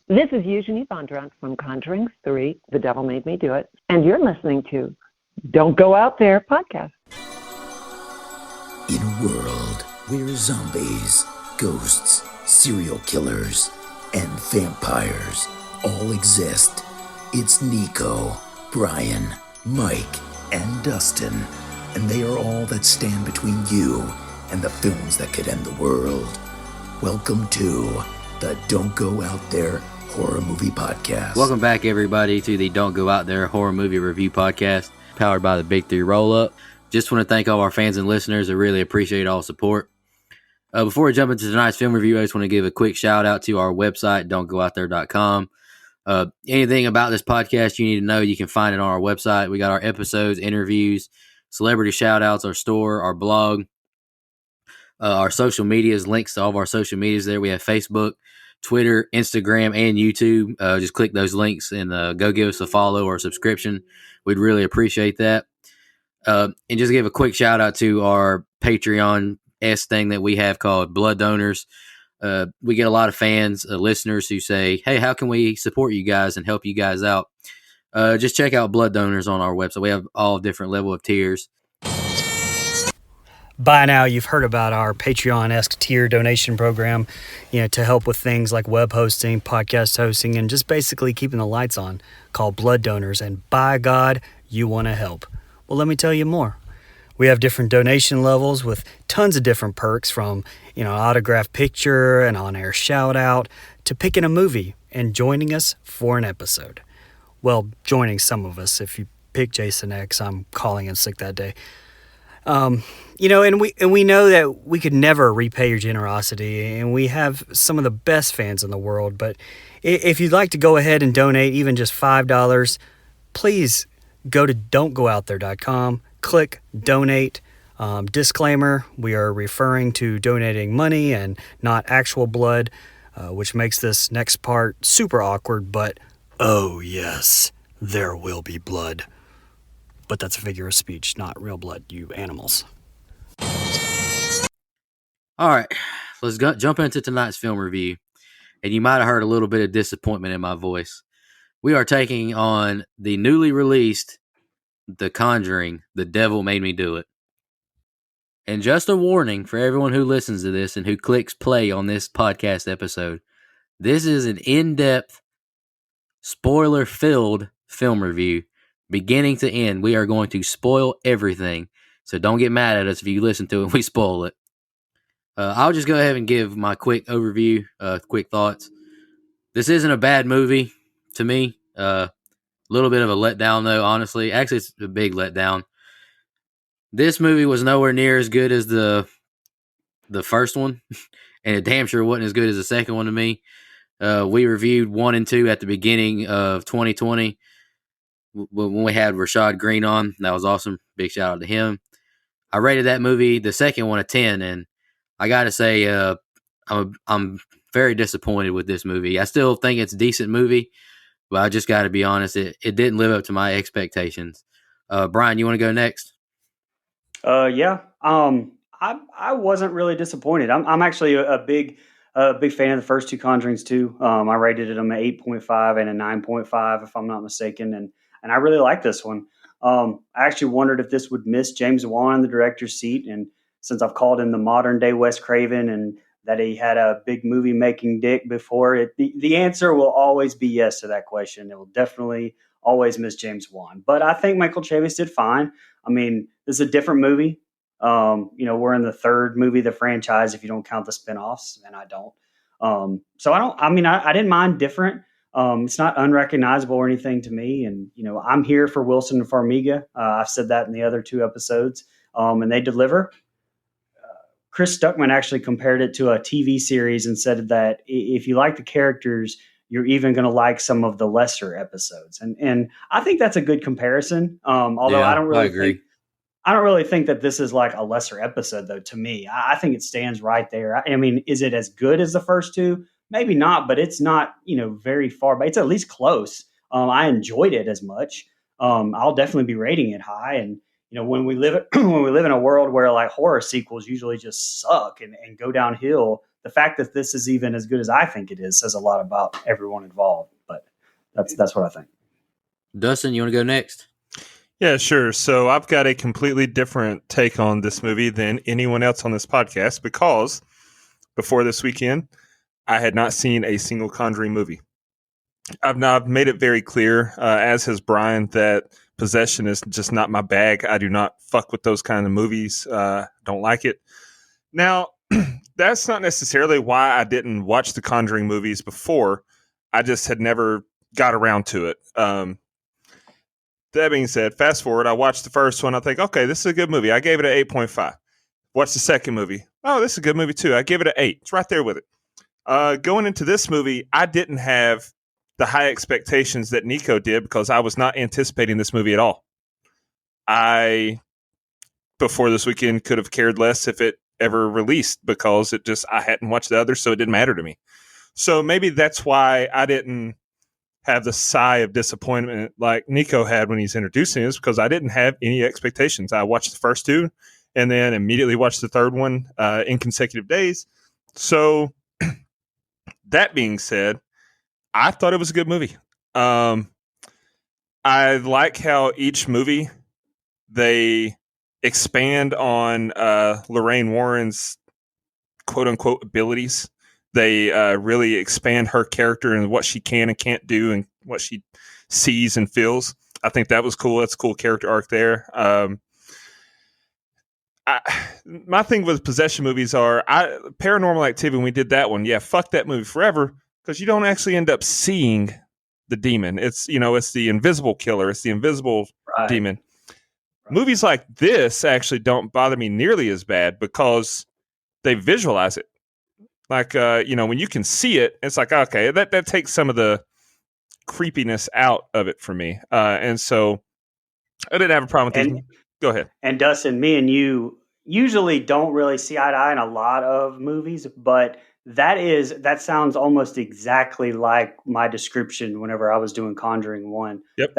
This is Eugenie Bondurant from Conjuring 3, The Devil Made Me Do It, and you're listening to Don't Go Out There podcast. In a world where zombies, ghosts, serial killers, and vampires all exist, it's Nico, Brian, Mike, and Dustin, and they are all that stand between you and the films that could end the world. Welcome to the Don't Go Out There Horror Movie Podcast. Welcome back, everybody, to the Don't Go Out There Horror Movie Review Podcast, powered by the Big 3 Roll-Up. Just want to thank all our fans and listeners. I really appreciate all the support. Before we jump into tonight's film review, I just want to give a quick shout out to our website, don'tgoouthere.com. Anything about this podcast you need to know, you can find it on our website. We got our episodes, interviews, celebrity shout outs, our store, our blog, our social medias, links to all of our social medias there. We have Facebook, Twitter, Instagram, and YouTube. Just click those links and go give us a follow or a subscription. We'd really appreciate that. And just give a quick shout out to our Patreon-esque thing that we have called Blood Donors. We get a lot of fans, listeners who say, hey, how can we support you guys and help you guys out? Just check out Blood Donors on our website. We have all different level of tiers. By now, you've heard about our Patreon-esque tier donation program, to help with things like web hosting, podcast hosting, and just basically keeping the lights on, called Blood Donors. And by God, you want to help. Well, let me tell you more. We have different donation levels with tons of different perks, from, autographed picture, an on-air shout-out, to picking a movie and joining us for an episode. Well, joining some of us. If you pick Jason X, I'm calling in sick that day. And we know that we could never repay your generosity, and we have some of the best fans in the world. But if you'd like to go ahead and donate even just $5, please go to don'tgoouthere.com, click donate. Disclaimer, we are referring to donating money and not actual blood, which makes this next part super awkward, but oh yes, there will be blood. But that's a figure of speech, not real blood, you animals. All right, let's jump into tonight's film review. And you might have heard a little bit of disappointment in my voice. We are taking on the newly released The Conjuring, The Devil Made Me Do It. And just a warning for everyone who listens to this and who clicks play on this podcast episode, this is an in-depth, spoiler-filled film review. Beginning to end, we are going to spoil everything. So don't get mad at us if you listen to it and we spoil it. I'll just go ahead and give my quick overview, quick thoughts. This isn't a bad movie to me. A little bit of a letdown, though, honestly. Actually, it's a big letdown. This movie was nowhere near as good as the first one, and it damn sure wasn't as good as the second one to me. We reviewed 1 and 2 at the beginning of 2020 when we had Rashad Green on. That was awesome. Big shout out to him. I rated that movie, the second one, a 10, and I got to say I'm very disappointed with this movie. I still think it's a decent movie, but I just got to be honest, it didn't live up to my expectations. Brian, you want to go next? Yeah. I wasn't really disappointed. I'm actually a big fan of the first two Conjurings too. I rated them an 8.5 and a 9.5, if I'm not mistaken, and I really like this one. I actually wondered if this would miss James Wan in the director's seat, and since I've called him the modern day Wes Craven and that he had a big movie making dick before it, the answer will always be yes to that question. It will definitely always miss James Wan, but I think Michael Chavis did fine. I mean, this is a different movie. We're in the third movie of the franchise if you don't count the spinoffs, and I don't. I didn't mind different. It's not unrecognizable or anything to me. And, I'm here for Wilson and Farmiga. I've said that in the other 2 episodes, and they deliver. Chris Stuckman actually compared it to a TV series and said that if you like the characters, you're even going to like some of the lesser episodes. And I think that's a good comparison. Although Yeah, I don't really agree. I don't really think that this is like a lesser episode, though. To me, I think it stands right there. I mean, is it as good as the first 2? Maybe not, but it's not, very far, but it's at least close. I enjoyed it as much. I'll definitely be rating it high. And, when we live in a world where like horror sequels usually just suck and go downhill, the fact that this is even as good as I think it is says a lot about everyone involved. But that's what I think. Dustin, you want to go next? Yeah, sure. So I've got a completely different take on this movie than anyone else on this podcast because before this weekend, I had not seen a single Conjuring movie. I've made it very clear, as has Brian, that possession is just not my bag. I do not fuck with those kind of movies. Don't like it. Now, that's not necessarily why I didn't watch the Conjuring movies before. I just had never got around to it. That being said, fast forward, I watched the first one. I think, okay, this is a good movie. I gave it an 8.5. Watched the second movie. Oh, this is a good movie too. I gave it an 8. It's right there with it. Going into this movie, I didn't have the high expectations that Nico did because I was not anticipating this movie at all. I, before this weekend, could have cared less if it ever released because I hadn't watched the others, so it didn't matter to me. So maybe that's why I didn't have the sigh of disappointment like Nico had when he's introducing us, because I didn't have any expectations. I watched the first two and then immediately watched the third one in consecutive days. So that being said, I thought it was a good movie. I like how each movie they expand on Lorraine Warren's quote unquote abilities. They really expand her character and what she can and can't do and what she sees and feels. I think that was cool. That's a cool character arc there. My thing with possession movies are Paranormal Activity. When we did that one, yeah, fuck that movie forever because you don't actually end up seeing the demon. It's the invisible killer. It's the invisible demon. Right. Movies like this actually don't bother me nearly as bad because they visualize it. Like, when you can see it, it's like, okay, that takes some of the creepiness out of it for me. And so I didn't have a problem with these. Go ahead. And Dustin, me and you usually don't really see eye to eye in a lot of movies, but that sounds almost exactly like my description whenever I was doing Conjuring 1. Yep.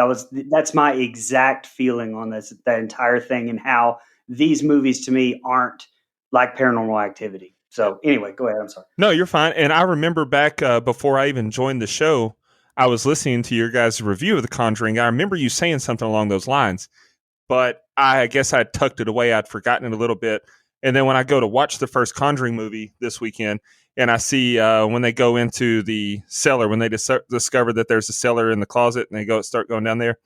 That's my exact feeling on that entire thing, and how these movies to me aren't like Paranormal Activity. So anyway, go ahead. I'm sorry. No, you're fine. And I remember back before I even joined the show, I was listening to your guys' review of The Conjuring. I remember you saying something along those lines, but I guess I tucked it away. I'd forgotten it a little bit. And then when I go to watch the first Conjuring movie this weekend, and I see when they go into the cellar, when they discover that there's a cellar in the closet, and they start going down there,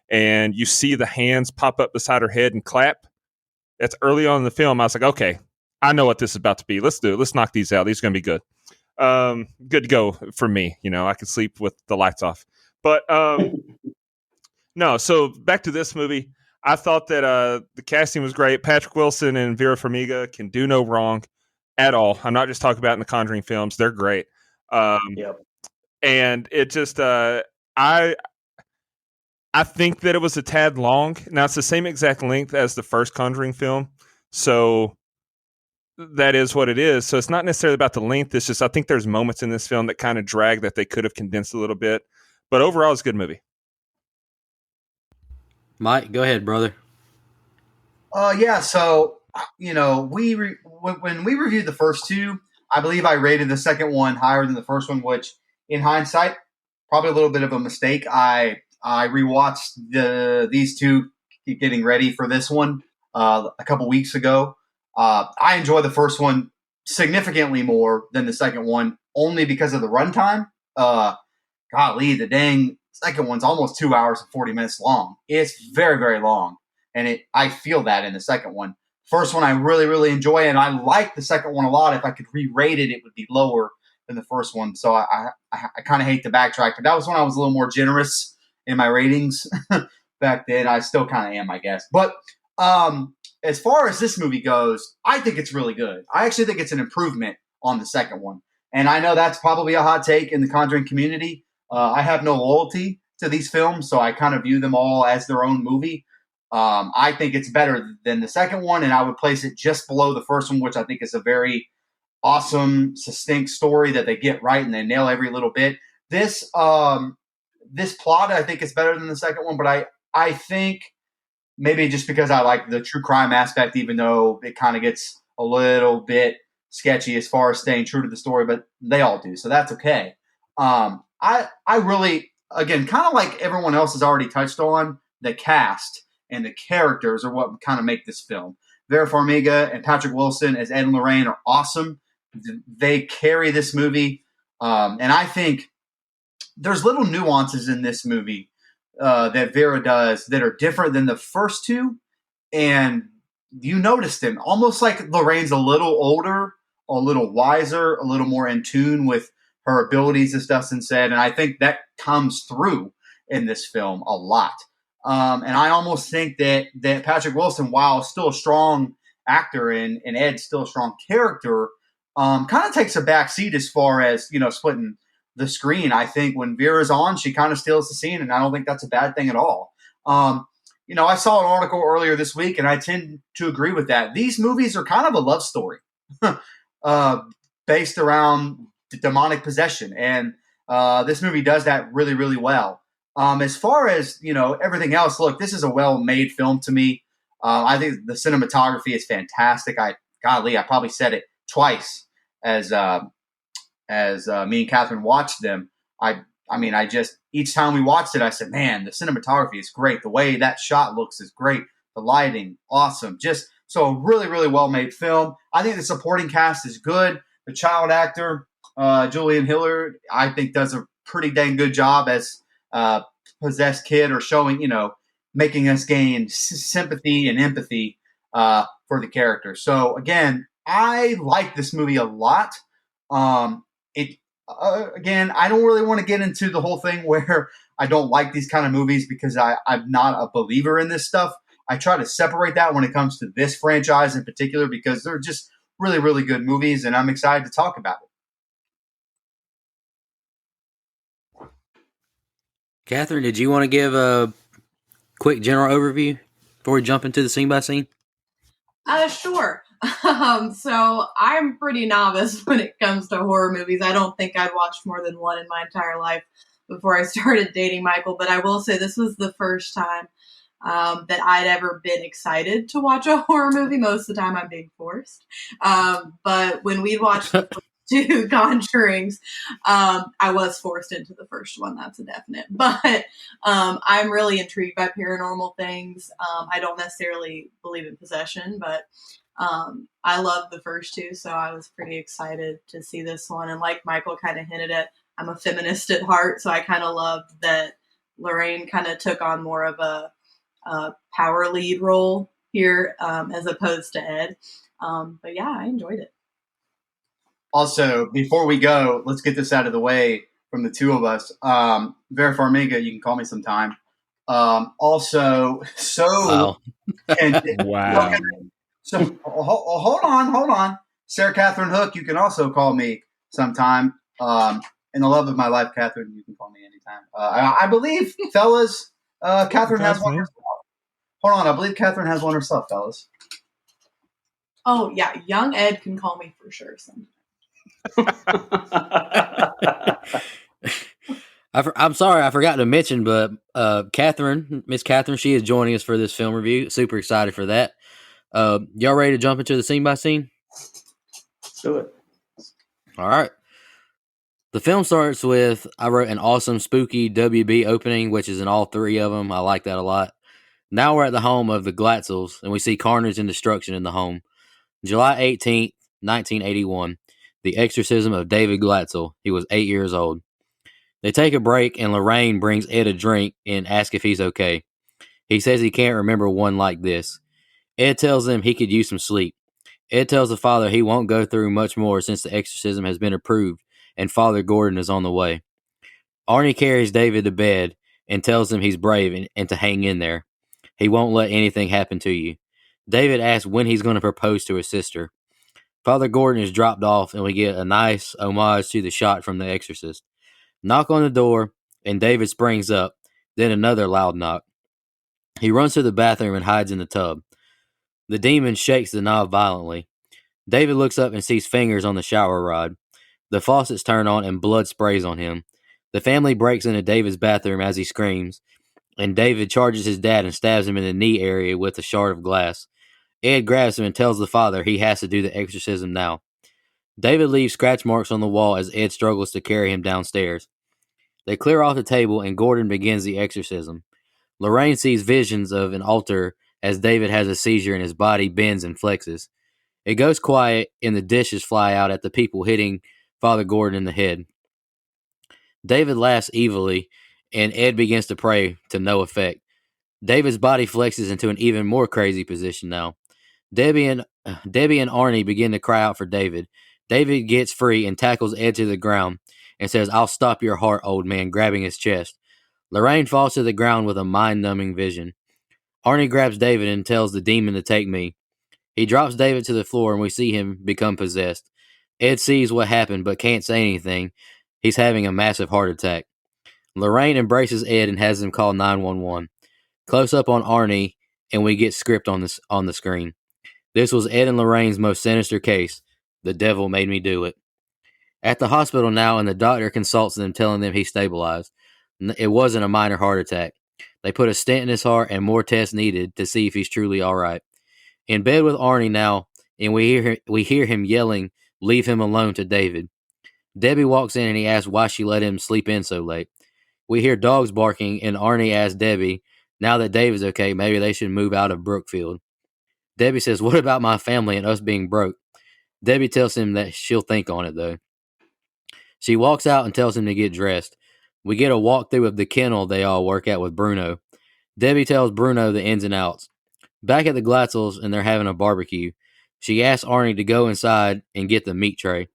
and you see the hands pop up beside her head and clap. That's early on in the film. I was like, okay, I know what this is about to be. Let's do it. Let's knock these out. These are going to be good. Good to go for me. I could sleep with the lights off. But no, so back to this movie. I thought that the casting was great. Patrick Wilson and Vera Farmiga can do no wrong at all. I'm not just talking about in the Conjuring films. They're great. Yep. And it just, I think that it was a tad long. Now, it's the same exact length as the first Conjuring film. So that is what it is. So it's not necessarily about the length. It's just I think there's moments in this film that kind of drag that they could have condensed a little bit. But overall, it's a good movie. Mike, go ahead, brother. Yeah. So when we reviewed the first two, I believe I rated the second one higher than the first one, which in hindsight, probably a little bit of a mistake. I rewatched these two getting ready for this one a couple weeks ago. I enjoy the first one significantly more than the second one, only because of the runtime. Golly, the dang second one's almost 2 hours and 40 minutes long. It's very, very long, and I feel that in the second one. First one I really, really enjoy, and I like the second one a lot. If I could re-rate it, it would be lower than the first one. So I kind of hate to backtrack, but that was when I was a little more generous in my ratings back then. I still kind of am, I guess. But as far as this movie goes, I think it's really good. I actually think it's an improvement on the second one. And I know that's probably a hot take in the Conjuring community. I have no loyalty to these films, so I kind of view them all as their own movie. I think it's better than the second one, and I would place it just below the first one, which I think is a very awesome, succinct story that they get right and they nail every little bit. This plot, I think, is better than the second one, but I think maybe just because I like the true crime aspect, even though it kind of gets a little bit sketchy as far as staying true to the story, but they all do, so that's okay. I really, again, kind of like everyone else has already touched on, the cast and the characters are what kind of make this film. Vera Farmiga and Patrick Wilson as Ed and Lorraine are awesome. They carry this movie, and I think there's little nuances in this movie that Vera does that are different than the first two, and you notice them almost like Lorraine's a little older, a little wiser, a little more in tune with her abilities, as Dustin said, and I think that comes through in this film a lot. And I almost think that Patrick Wilson, while still a strong actor and Ed's still a strong character, kind of takes a back seat as far as splitting the screen. I think when Vera's on, she kind of steals the scene, and I don't think that's a bad thing at all. I saw an article earlier this week, and I tend to agree with that. These movies are kind of a love story based around demonic possession, and this movie does that really, really well. As far as everything else, look, this is a well-made film to me. I think the cinematography is fantastic. I probably said it twice as me and Catherine watched them. I just, each time we watched it, I said, man, the cinematography is great. The way that shot looks is great. The lighting, awesome. Just so a really, really well-made film. I think the supporting cast is good. The child actor, Julian Hillard, I think does a pretty dang good job as possessed kid, or showing, making us gain sympathy and empathy for the character. So again, I like this movie a lot. Again, I don't really want to get into the whole thing where I don't like these kind of movies because I'm not a believer in this stuff. I try to separate that when it comes to this franchise in particular because they're just really, really good movies, and I'm excited to talk about it. Catherine, did you want to give a quick general overview before we jump into the scene by scene? Sure. So I'm pretty novice when it comes to horror movies. I don't think I'd watched more than one in my entire life before I started dating Michael, but I will say this was the first time that I'd ever been excited to watch a horror movie. Most of the time I'm being forced. But when we watched the two Conjurings, I was forced into the first one. That's a definite. But I'm really intrigued by paranormal things. I don't necessarily believe in possession, but I love the first two, so I was pretty excited to see this one. And like Michael kind of hinted at, I'm a feminist at heart, so I kind of loved that Lorraine kind of took on more of a power lead role here as opposed to Ed. But yeah, I enjoyed it. Also, before we go, let's get this out of the way from the two of us. Vera Farmiga, you can call me sometime. Also, so Wow. Wow. So hold on. Sarah Catherine Hook, you can also call me sometime. In the love of my life, Catherine, you can call me anytime. I believe, fellas, Catherine has one herself. Hold on, I believe Catherine has one herself, fellas. Oh, yeah, young Ed can call me for sure sometime. I'm sorry, I forgot to mention, but Miss Catherine, she is joining us for this film review. Super excited for that. Y'all ready to jump into the scene by scene? Let's do it. All right. The film starts with, I wrote an awesome spooky WB opening, which is in all three of them. I like that a lot. Now we're at the home of the Glatzels, and we see carnage and destruction in the home. July 18th, 1981. The exorcism of David Glatzel. He was 8 years old. They take a break, and Lorraine brings Ed a drink and asks if he's okay. He says he can't remember one like this. Ed tells him he could use some sleep. Ed tells the father he won't go through much more since the exorcism has been approved, and Father Gordon is on the way. Arnie carries David to bed and tells him he's brave and to hang in there. He won't let anything happen to you. David asks when he's going to propose to his sister. Father Gordon is dropped off, and we get a nice homage to the shot from The Exorcist. Knock on the door, and David springs up, then another loud knock. He runs to the bathroom and hides in the tub. The demon shakes the knob violently. David looks up and sees fingers on the shower rod. The faucets turn on and blood sprays on him. The family breaks into David's bathroom as he screams, and David charges his dad and stabs him in the knee area with a shard of glass. Ed grabs him and tells the father he has to do the exorcism now. David leaves scratch marks on the wall as Ed struggles to carry him downstairs. They clear off the table and Gordon begins the exorcism. Lorraine sees visions of an altar as David has a seizure and his body bends and flexes. It goes quiet and the dishes fly out at the people hitting Father Gordon in the head. David laughs evilly and Ed begins to pray to no effect. David's body flexes into an even more crazy position now. Debbie and Arnie begin to cry out for David. David gets free and tackles Ed to the ground and says, "I'll stop your heart, old man," grabbing his chest. Lorraine falls to the ground with a mind-numbing vision. Arnie grabs David and tells the demon to take me. He drops David to the floor and we see him become possessed. Ed sees what happened but can't say anything. He's having a massive heart attack. Lorraine embraces Ed and has him call 911. Close up on Arnie and we get script on the screen. This was Ed and Lorraine's most sinister case. The devil made me do it. At the hospital now, and the doctor consults them, telling them he's stabilized. It wasn't a minor heart attack. They put a stent in his heart and more tests needed to see if he's truly all right. In bed with Arnie now, and we hear him yelling, "Leave him alone," to David. Debbie walks in and he asks why she let him sleep in so late. We hear dogs barking, and Arnie asks Debbie, now that David's okay, maybe they should move out of Brookfield. Debbie says, "What about my family and us being broke?" Debbie tells him that she'll think on it, though. She walks out and tells him to get dressed. We get a walkthrough of the kennel they all work at with Bruno. Debbie tells Bruno the ins and outs. Back at the Glatzels, and they're having a barbecue. She asks Arnie to go inside and get the meat tray.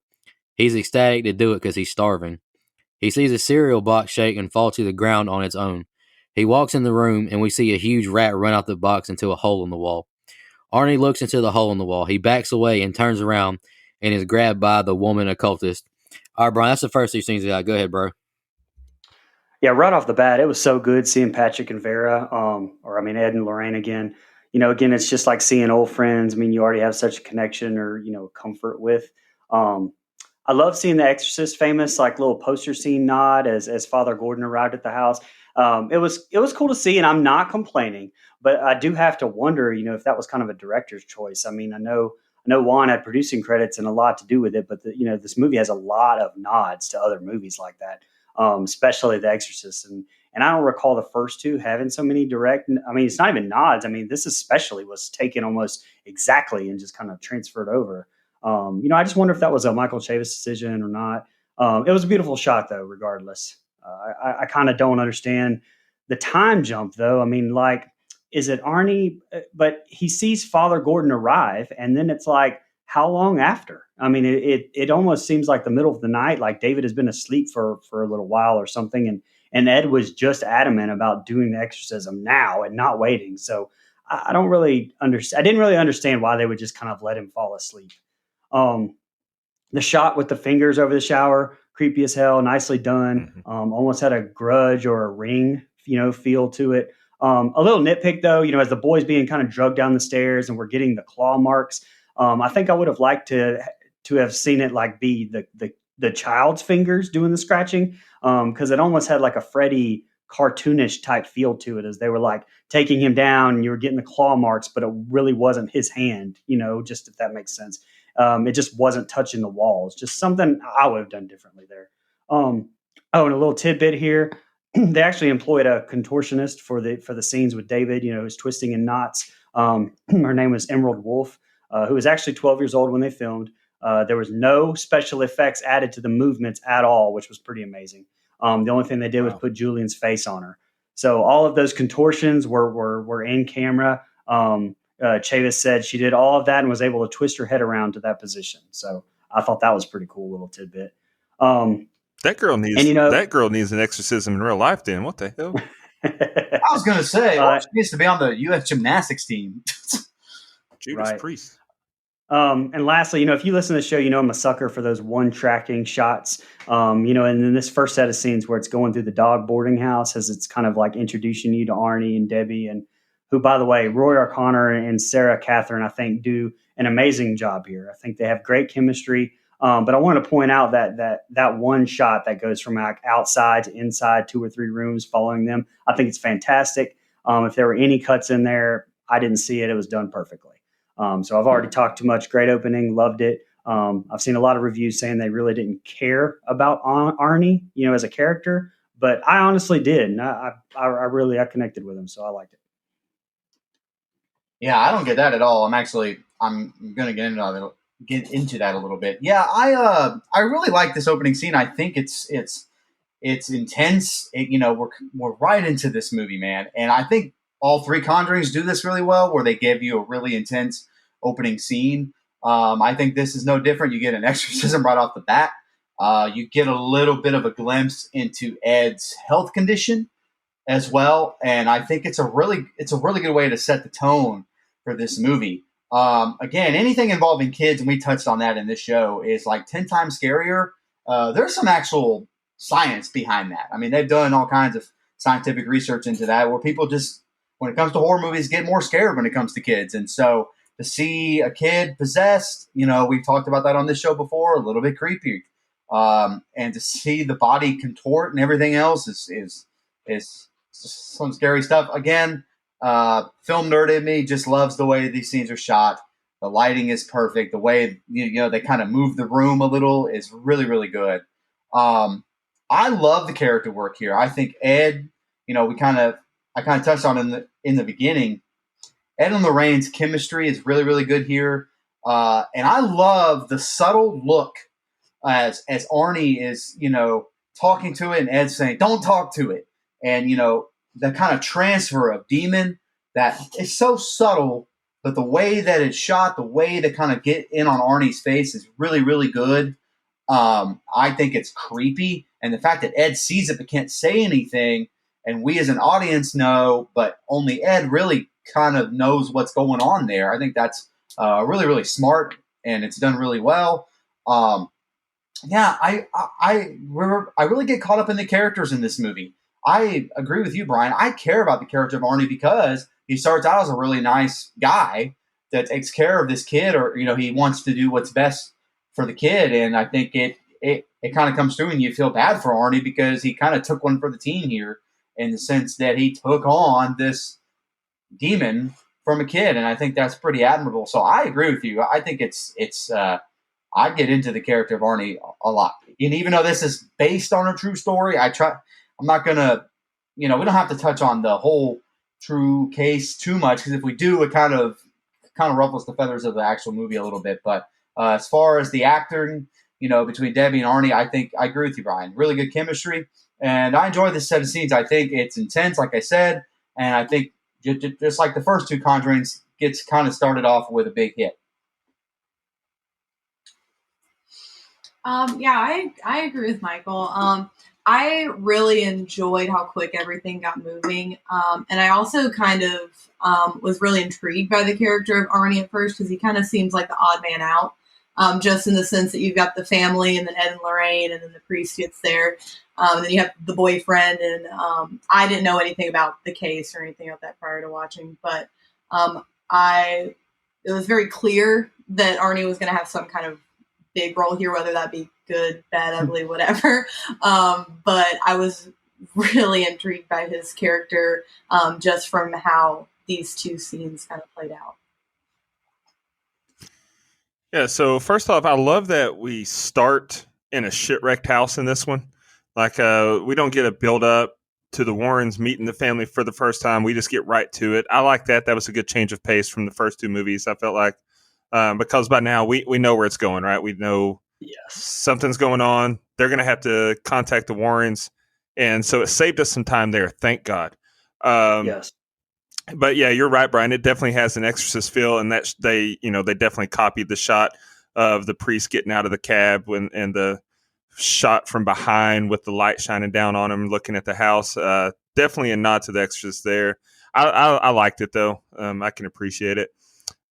He's ecstatic to do it because he's starving. He sees a cereal box shake and fall to the ground on its own. He walks in the room, and we see a huge rat run out the box into a hole in the wall. Arnie looks into the hole in the wall. He backs away and turns around and is grabbed by the woman occultist. All right, Brian, that's the first two scenes we got. Go ahead, bro. Yeah, right off the bat, it was so good seeing Patrick and Vera, Ed and Lorraine again. Again, it's just like seeing old friends. I mean, you already have such a connection or, comfort with. I love seeing the Exorcist famous like little poster scene nod as Father Gordon arrived at the house. It was cool to see, and I'm not complaining, but I do have to wonder, if that was kind of a director's choice. I mean, I know Juan had producing credits and a lot to do with it, but this movie has a lot of nods to other movies like that, especially The Exorcist, and I don't recall the first two having so many direct. I mean, it's not even nods. I mean, this especially was taken almost exactly and just kind of transferred over. I just wonder if that was a Michael Chavis decision or not. It was a beautiful shot, though, regardless. I kind of don't understand the time jump, though. I mean, like, is it Arnie? But he sees Father Gordon arrive, and then it's like, how long after? I mean, it almost seems like the middle of the night, like David has been asleep for a little while or something, and Ed was just adamant about doing the exorcism now and not waiting. So I don't really understand. I didn't really understand why they would just kind of let him fall asleep. The shot with the fingers over the shower, creepy as hell, nicely done. Almost had a Grudge or a Ring, feel to it. A little nitpick though, as the boys being kind of drugged down the stairs and we're getting the claw marks. I think I would have liked to have seen it like be the child's fingers doing the scratching, because it almost had like a Freddy cartoonish type feel to it as they were like taking him down and you were getting the claw marks, but it really wasn't his hand, just if that makes sense. It just wasn't touching the walls. Just something I would have done differently there. And a little tidbit here. They actually employed a contortionist for the scenes with David, who's twisting in knots. Her name was Emerald Wolf, who was actually 12 years old when they filmed. There was no special effects added to the movements at all, which was pretty amazing. The only thing they did was put Julian's face on her. So all of those contortions were in camera. Chavis said she did all of that and was able to twist her head around to that position. So I thought that was a pretty cool little tidbit. That girl needs an exorcism in real life. Then what the hell? I was going to say, she needs to be on the U.S. gymnastics team. Judas Priest. And lastly, if you listen to the show, I'm a sucker for those one tracking shots. And in this first set of scenes where it's going through the dog boarding house, as it's kind of like introducing you to Arnie and Debbie, and who, by the way, Roy O'Connor and Sarah Catherine, I think, do an amazing job here. I think they have great chemistry. But I wanted to point out that one shot that goes from outside to inside 2 or 3 rooms following them, I think it's fantastic. If there were any cuts in there, I didn't see it. It was done perfectly. So I've already talked too much. Great opening. Loved it. I've seen a lot of reviews saying they really didn't care about Arnie, as a character, but I honestly did, and I really connected with him, so I liked it. Yeah, I don't get that at all. I'm going to get into that a little bit. Yeah, I really like this opening scene. I think it's intense. We're right into this movie, man, and I think all three Conjurings do this really well, where they give you a really intense opening scene. I think this is no different. You get an exorcism right off the bat. You get a little bit of a glimpse into Ed's health condition as well, and I think it's a really good way to set the tone for this movie. Again, anything involving kids, and we touched on that in this show, is like 10 times scarier. There's some actual science behind that. I mean, they've done all kinds of scientific research into that, where people just, when it comes to horror movies, get more scared when it comes to kids. And so to see a kid possessed, we've talked about that on this show before, a little bit creepy. And to see the body contort and everything else is some scary stuff. Again, film nerd in me just loves the way these scenes are shot. The lighting is perfect. The way they kind of move the room a little is really, really good. I love the character work here. I think Ed, I kind of touched on in the beginning. Ed and Lorraine's chemistry is really, really good here, and I love the subtle look as Arnie is talking to it, and Ed's saying, "Don't talk to it," and the kind of transfer of demon that is so subtle, but the way that it's shot, the way to kind of get in on Arnie's face is really, really good. I think it's creepy, and the fact that Ed sees it but can't say anything, and we as an audience know, but only Ed really kind of knows what's going on there. I think that's really, really smart, and it's done really well. Yeah, I really get caught up in the characters in this movie. I agree with you, Brian. I care about the character of Arnie because he starts out as a really nice guy that takes care of this kid, or he wants to do what's best for the kid. And I think it kind of comes through, and you feel bad for Arnie because he kind of took one for the team here, in the sense that he took on this demon from a kid, and I think that's pretty admirable. So I agree with you. I think it's I get into the character of Arnie a lot, and even though this is based on a true story, I'm not gonna, we don't have to touch on the whole true case too much, because if we do, it kind of ruffles the feathers of the actual movie a little bit. But as far as the acting, between Debbie and Arnie, I think I agree with you, Brian. Really good chemistry, and I enjoy this set of scenes. I think it's intense, like I said, and I think just like the first two Conjurings, gets kind of started off with a big hit. Yeah, I agree with Michael. I really enjoyed how quick everything got moving. And I also kind of was really intrigued by the character of Arnie at first, because he kind of seems like the odd man out, just in the sense that you've got the family and then Ed and Lorraine, and then the priest gets there. And then you have the boyfriend, and I didn't know anything about the case or anything like that prior to watching, but it was very clear that Arnie was going to have some kind of big role here, whether that be good, bad, ugly, whatever. But I was really intrigued by his character, just from how these two scenes kind of played out. Yeah, so first off, I love that we start in a shit-wrecked house in this one. Like, we don't get a build-up to the Warrens meeting the family for the first time. We just get right to it. I like that. That was a good change of pace from the first two movies, I felt like. Because by now we know where it's going, right? We know something's going on. They're going to have to contact the Warrens. And so it saved us some time there. Thank God. Yes. But yeah, you're right, Brian. It definitely has an Exorcist feel, and that they definitely copied the shot of the priest getting out of the cab and the shot from behind with the light shining down on him, looking at the house. Definitely a nod to the Exorcist there. I liked it though. I can appreciate it.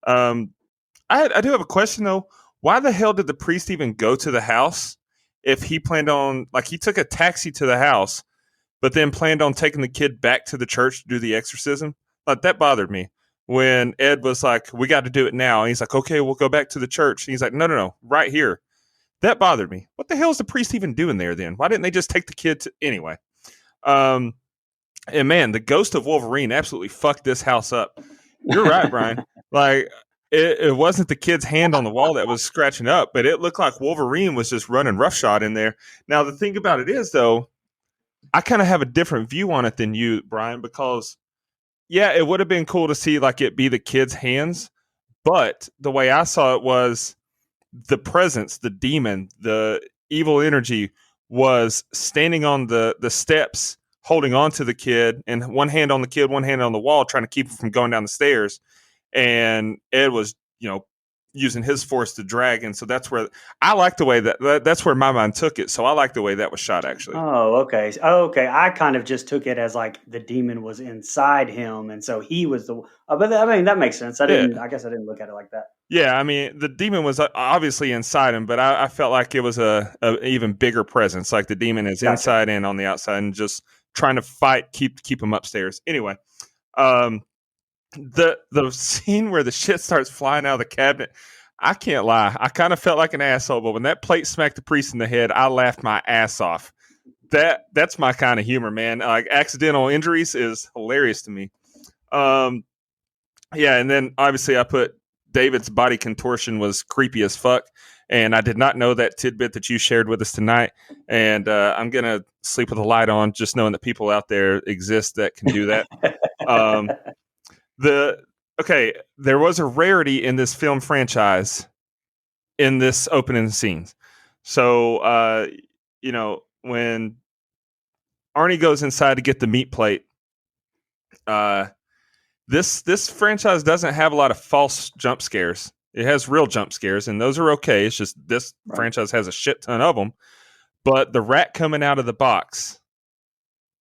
I do have a question though. Why the hell did the priest even go to the house if he planned on, like, he took a taxi to the house, but then planned on taking the kid back to the church to do the exorcism? Like, that bothered me when Ed was like, "We got to do it now." And he's like, "Okay, we'll go back to the church." And he's like, No, right here. That bothered me. What the hell is the priest even doing there then? Why didn't they just take the kid to anyway? And man, the ghost of Wolverine absolutely fucked this house up. You're right, Brian. Like, it wasn't the kid's hand on the wall that was scratching up, but it looked like Wolverine was just running roughshod in there. Now, the thing about it is, though, I kind of have a different view on it than you, Brian, because, yeah, it would have been cool to see like it be the kid's hands, but the way I saw it was the presence, the demon, the evil energy was standing on the steps, holding on to the kid, and one hand on the kid, one hand on the wall, trying to keep him from going down the stairs. And Ed was, using his force to drag. And so that's where I like the way that's where my mind took it. So I like the way that was shot, actually. Oh, okay. Oh, okay. I kind of just took it as like the demon was inside him, and so he was the. But I mean, that makes sense. I guess I didn't look at it like that. Yeah, I mean, the demon was obviously inside him, but I felt like it was a even bigger presence. Like the demon is inside and on the outside, and just trying to fight, keep him upstairs. Anyway, the scene where the shit starts flying out of the cabinet, I can't lie, I kind of felt like an asshole, but when that plate smacked the priest in the head, I laughed my ass off. That's my kind of humor, man. Like accidental injuries is hilarious to me. Yeah, and then obviously I put David's body contortion was creepy as fuck, and I did not know that tidbit that you shared with us tonight. And I'm gonna sleep with a light on, just knowing that people out there exist that can do that. There was a rarity in this film franchise in this opening scenes. So when Arnie goes inside to get the meat plate, this franchise doesn't have a lot of false jump scares. It has real jump scares, and those are okay. It's just this franchise has a shit ton of them. But the rat coming out of the box,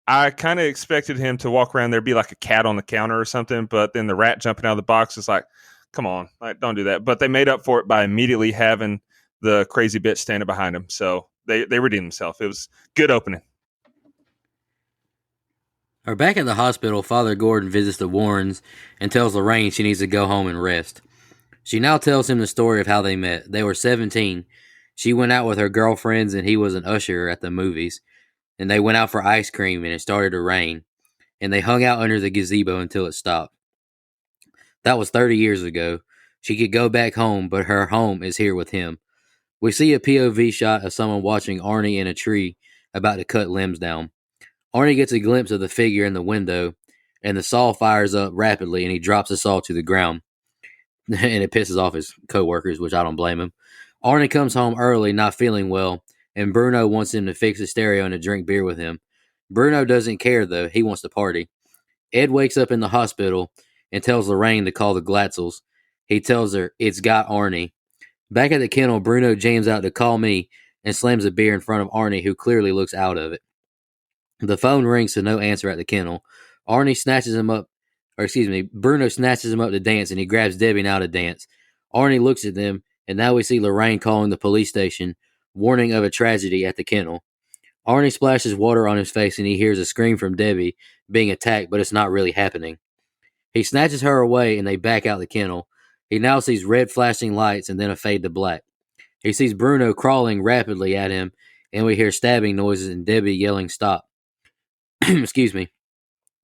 I kind of expected him to walk around there, be like a cat on the counter or something, but then the rat jumping out of the box is like, come on, like, don't do that. But they made up for it by immediately having the crazy bitch standing behind him. So they redeemed themselves. It was good opening. Or back at the hospital, Father Gordon visits the Warrens and tells Lorraine she needs to go home and rest. She now tells him the story of how they met. They were 17. She went out with her girlfriends and he was an usher at the movies. And they went out for ice cream and it started to rain. And they hung out under the gazebo until it stopped. That was 30 years ago. She could go back home, but her home is here with him. We see a POV shot of someone watching Arnie in a tree about to cut limbs down. Arnie gets a glimpse of the figure in the window, and the saw fires up rapidly, and he drops the saw to the ground. And it pisses off his co-workers, which I don't blame him. Arnie comes home early, not feeling well, and Bruno wants him to fix his stereo and to drink beer with him. Bruno doesn't care, though. He wants to party. Ed wakes up in the hospital and tells Lorraine to call the Glatzels. He tells her, it's got Arnie. Back at the kennel, Bruno jams out to call me and slams a beer in front of Arnie, who clearly looks out of it. The phone rings to no answer at the kennel. Bruno snatches him up to dance, and he grabs Debbie now to dance. Arnie looks at them, and now we see Lorraine calling the police station, warning of a tragedy at the kennel. Arnie splashes water on his face, and he hears a scream from Debbie being attacked, but it's not really happening. He snatches her away, and they back out the kennel. He now sees red flashing lights and then a fade to black. He sees Bruno crawling rapidly at him, and we hear stabbing noises and Debbie yelling, stop. Excuse me.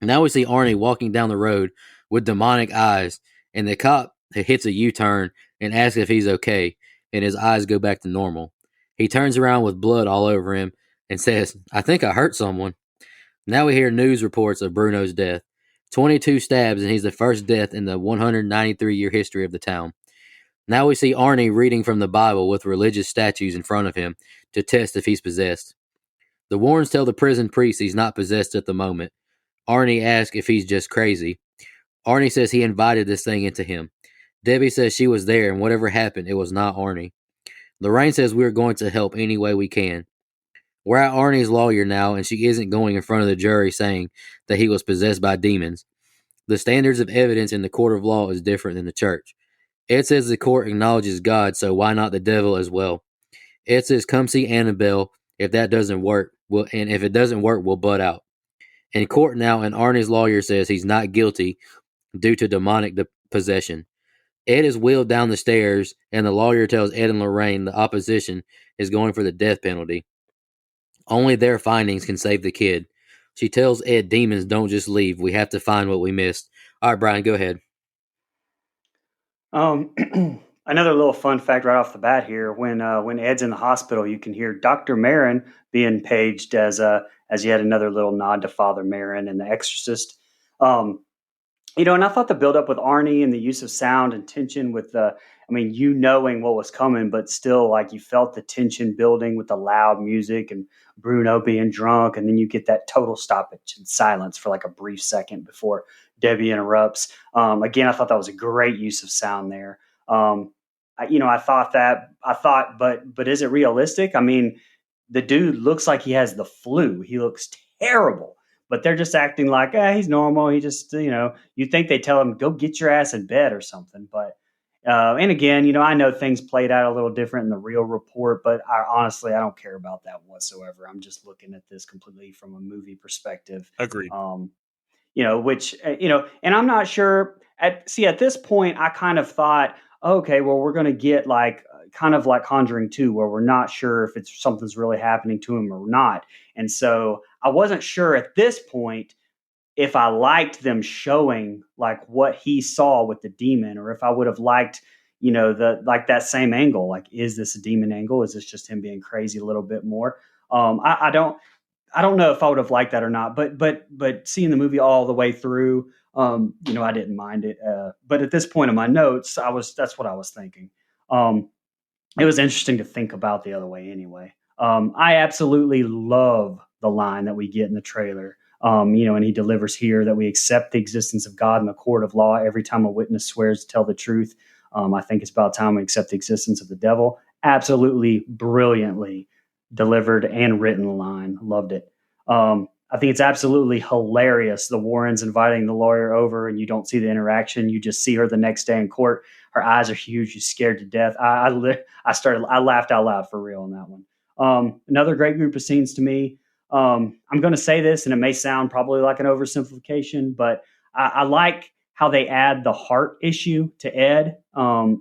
Now we see Arnie walking down the road with demonic eyes, and the cop hits a U-turn and asks if he's okay, and his eyes go back to normal. He turns around with blood all over him and says, I think I hurt someone. Now we hear news reports of Bruno's death. 22 stabs, and he's the first death in the 193-year history of the town. Now we see Arnie reading from the Bible with religious statues in front of him to test if he's possessed. The Warrens tell the prison priest he's not possessed at the moment. Arnie asks if he's just crazy. Arnie says he invited this thing into him. Debbie says she was there, and whatever happened, it was not Arnie. Lorraine says we're going to help any way we can. We're at Arnie's lawyer now, and she isn't going in front of the jury saying that he was possessed by demons. The standards of evidence in the court of law is different than the church. Ed says the court acknowledges God, so why not the devil as well? Ed says come see Annabelle if that doesn't work, and if it doesn't work, we'll butt out. In court now, and Arnie's lawyer says he's not guilty due to demonic possession. Ed is wheeled down the stairs, and the lawyer tells Ed and Lorraine the opposition is going for the death penalty. Only their findings can save the kid. She tells Ed demons don't just leave. We have to find what we missed. All right, Brian, go ahead. Um, Another little fun fact right off the bat here: when Ed's in the hospital, you can hear Dr. Marin being paged as yet another little nod to Father Marin in The Exorcist. Um, and I thought the build up with Arnie and the use of sound and tension with you knowing what was coming, but still like you felt the tension building with the loud music and Bruno being drunk. And then you get that total stoppage and silence for like a brief second before Debbie interrupts. Again, I thought that was a great use of sound there. But is it realistic? I mean, the dude looks like he has the flu. He looks terrible, but they're just acting like, he's normal. He just, you think they tell him, go get your ass in bed or something. But, and again, I know things played out a little different in the real report, but honestly, I don't care about that whatsoever. I'm just looking at this completely from a movie perspective. Agreed. And I'm not sure at this point, I kind of thought, okay, well, we're going to get like kind of like Conjuring 2, where we're not sure if it's something's really happening to him or not. And so I wasn't sure at this point if I liked them showing like what he saw with the demon, or if I would have liked, that same angle. Like, is this a demon angle? Is this just him being crazy a little bit more? I don't know if I would have liked that or not, but seeing the movie all the way through, I didn't mind it. But at this point in my notes, that's what I was thinking. It was interesting to think about the other way anyway. I absolutely love the line that we get in the trailer. And he delivers here that we accept the existence of God in the court of law every time a witness swears to tell the truth. I think it's about time we accept the existence of the devil. Absolutely brilliantly delivered and written line. Loved it. I think it's absolutely hilarious. The Warrens inviting the lawyer over, and you don't see the interaction. You just see her the next day in court. Her eyes are huge. She's scared to death. I laughed out loud for real on that one. Another great group of scenes to me. I'm going to say this, and it may sound probably like an oversimplification, but I like how they add the heart issue to Ed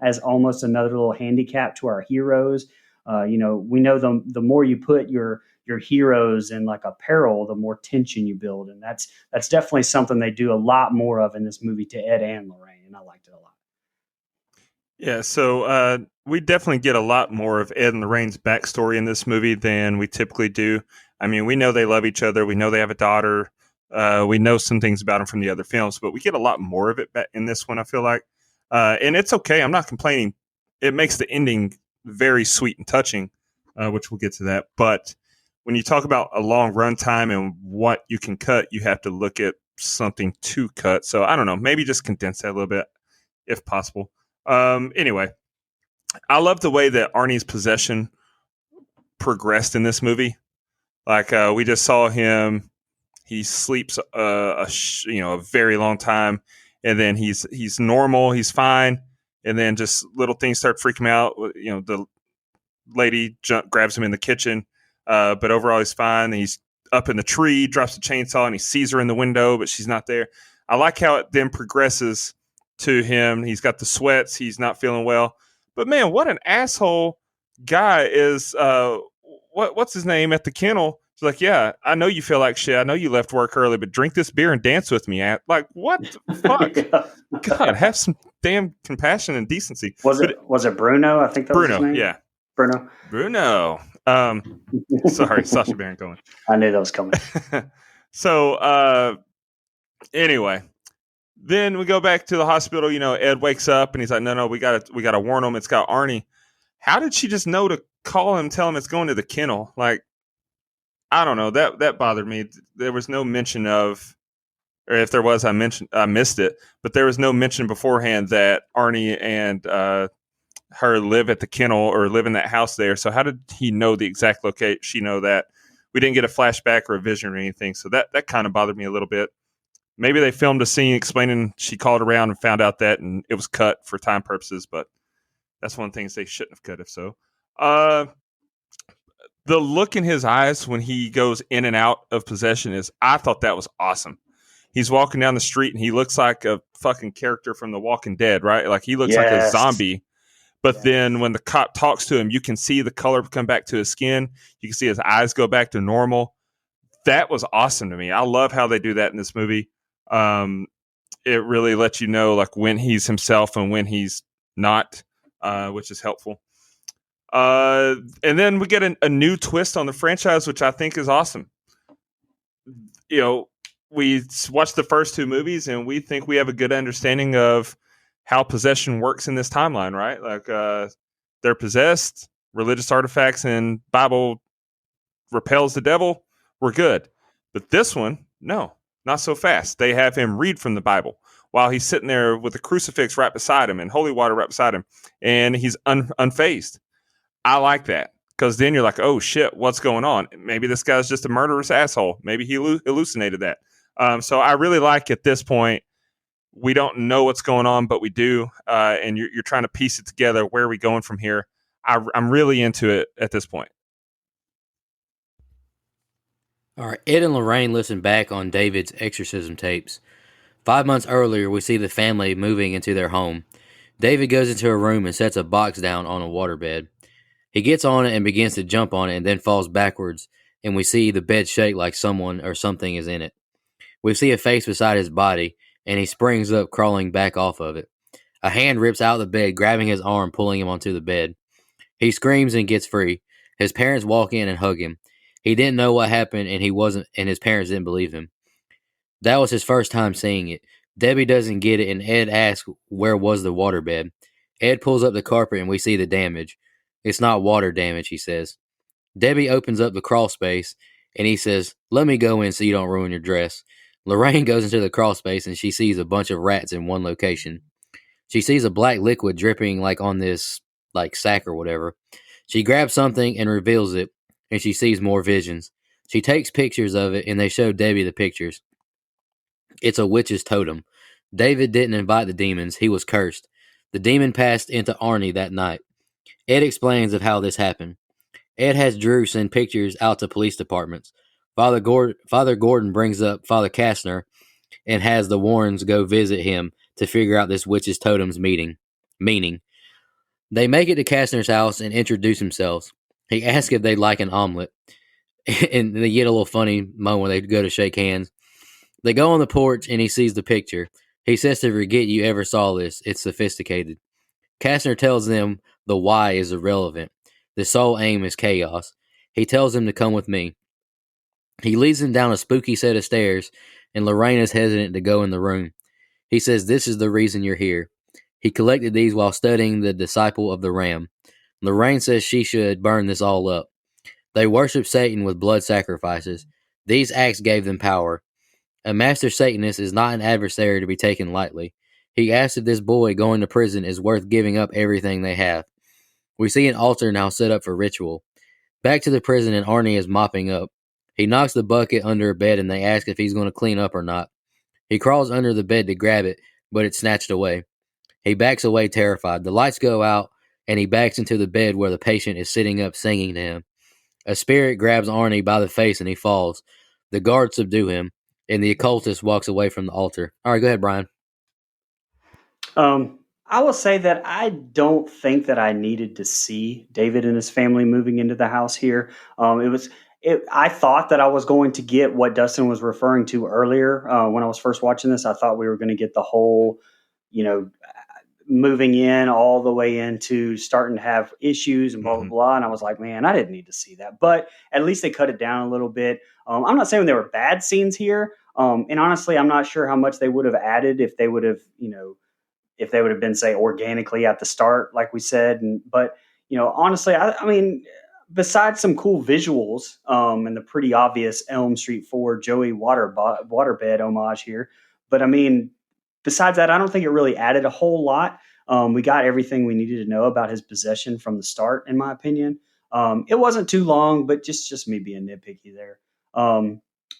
as almost another little handicap to our heroes. We know the more you put your heroes in like a peril, the more tension you build, and that's definitely something they do a lot more of in this movie to Ed and Lorraine, and I liked it a lot. Yeah, so we definitely get a lot more of Ed and Lorraine's backstory in this movie than we typically do. I mean, we know they love each other. We know they have a daughter. We know some things about them from the other films, but we get a lot more of it in this one, I feel like. And it's okay. I'm not complaining. It makes the ending very sweet and touching, which we'll get to that. But when you talk about a long runtime and what you can cut, you have to look at something to cut. So I don't know, maybe just condense that a little bit if possible. Anyway, I love the way that Arnie's possession progressed in this movie. Like we just saw him, he sleeps a very long time, and then he's normal, he's fine, and then just little things start freaking him out. The lady grabs him in the kitchen, but overall he's fine. He's up in the tree, drops the chainsaw, and he sees her in the window, but she's not there. I like how it then progresses to him. He's got the sweats. He's not feeling well. But man, what an asshole guy is. What's his name at the kennel? He's like, yeah, I know you feel like shit. I know you left work early, but drink this beer and dance with me. Like, what the fuck? God, have some damn compassion and decency. Was it Bruno? I think that Bruno, was his name. yeah. Bruno. Sorry, Sacha Baron Cohen. I knew that was coming. So, anyway, then we go back to the hospital. Ed wakes up and he's like, no, we gotta warn him. It's got Arnie. How did she just know to call him, tell him it's going to the kennel? Like, I don't know. That bothered me. There was no mention of, or if there was, I missed it. But there was no mention beforehand that Arnie and her live at the kennel or live in that house there. So how did he know the exact location? She know that we didn't get a flashback or a vision or anything. So that kind of bothered me a little bit. Maybe they filmed a scene explaining she called around and found out that, and it was cut for time purposes. But that's one of the things they shouldn't have cut if so. The look in his eyes when he goes in and out of possession I thought that was awesome. He's walking down the street and he looks like a fucking character from The Walking Dead, right? Like he looks like a zombie. But then when the cop talks to him, you can see the color come back to his skin. You can see his eyes go back to normal. That was awesome to me. I love how they do that in this movie. It really lets you know like when he's himself and when he's not, which is helpful. And then we get a new twist on the franchise, which I think is awesome. You know, we watched the first two movies and we think we have a good understanding of how possession works in this timeline, right? Like, they're possessed, religious artifacts and Bible repels the devil. We're good. But this one, no, not so fast. They have him read from the Bible while he's sitting there with a crucifix right beside him and holy water right beside him, and he's unfazed. I like that, because then you're like, oh shit, what's going on? Maybe this guy's just a murderous asshole. Maybe he hallucinated that. So I really like at this point, we don't know what's going on, but we do, and you're trying to piece it together. Where are we going from here? I'm really into it at this point. All right, Ed and Lorraine listen back on David's exorcism tapes. 5 months earlier, we see the family moving into their home. David goes into a room and sets a box down on a waterbed. He gets on it and begins to jump on it and then falls backwards, and we see the bed shake like someone or something is in it. We see a face beside his body, and he springs up, crawling back off of it. A hand rips out of the bed, grabbing his arm, pulling him onto the bed. He screams and gets free. His parents walk in and hug him. He didn't know what happened, and his parents didn't believe him. That was his first time seeing it. Debbie doesn't get it, and Ed asks where was the waterbed. Ed pulls up the carpet, and we see the damage. It's not water damage, he says. Debbie opens up the crawl space, and he says, let me go in so you don't ruin your dress. Lorraine goes into the crawl space, and she sees a bunch of rats in one location. She sees a black liquid dripping like on this sack or whatever. She grabs something and reveals it, and she sees more visions. She takes pictures of it, and they show Debbie the pictures. It's a witch's totem. David didn't invite the demons. He was cursed. The demon passed into Arnie that night. Ed explains of how this happened. Ed has Drew send pictures out to police departments. Father Gordon brings up Father Kastner and has the Warrens go visit him to figure out this witch's totem's meaning. They make it to Kastner's house and introduce themselves. He asks if they'd like an omelet, and they get a little funny moment when they go to shake hands. They go on the porch, and he sees the picture. He says to forget you ever saw this. It's sophisticated. Kastner tells them the why is irrelevant. The sole aim is chaos. He tells them to come with me. He leads them down a spooky set of stairs, and Lorraine is hesitant to go in the room. He says this is the reason you're here. He collected these while studying the disciple of the Ram. Lorraine says she should burn this all up. They worship Satan with blood sacrifices. These acts gave them power. A master Satanist is not an adversary to be taken lightly. He asks if this boy going to prison is worth giving up everything they have. We see an altar now set up for ritual. Back to the prison, and Arnie is mopping up. He knocks the bucket under a bed, and they ask if he's going to clean up or not. He crawls under the bed to grab it, but it's snatched away. He backs away terrified. The lights go out, and he backs into the bed where the patient is sitting up singing to him. A spirit grabs Arnie by the face, and he falls. The guards subdue him, and the occultist walks away from the altar. All right, go ahead, Brian. I will say that I don't think that I needed to see David and his family moving into the house here. I thought that I was going to get what Dustin was referring to earlier when I was first watching this. I thought we were going to get the whole, moving in all the way into starting to have issues and blah, blah, blah. And I was like, man, I didn't need to see that. But at least they cut it down a little bit. I'm not saying there were bad scenes here. And honestly, I'm not sure how much they would have added if they would have, if they would have been, say, organically at the start, like we said. But honestly, I mean, besides some cool visuals and the pretty obvious Elm Street 4 Joey waterbed homage here, but I mean, besides that, I don't think it really added a whole lot. We got everything we needed to know about his possession from the start, in my opinion. It wasn't too long, but just me being nitpicky there.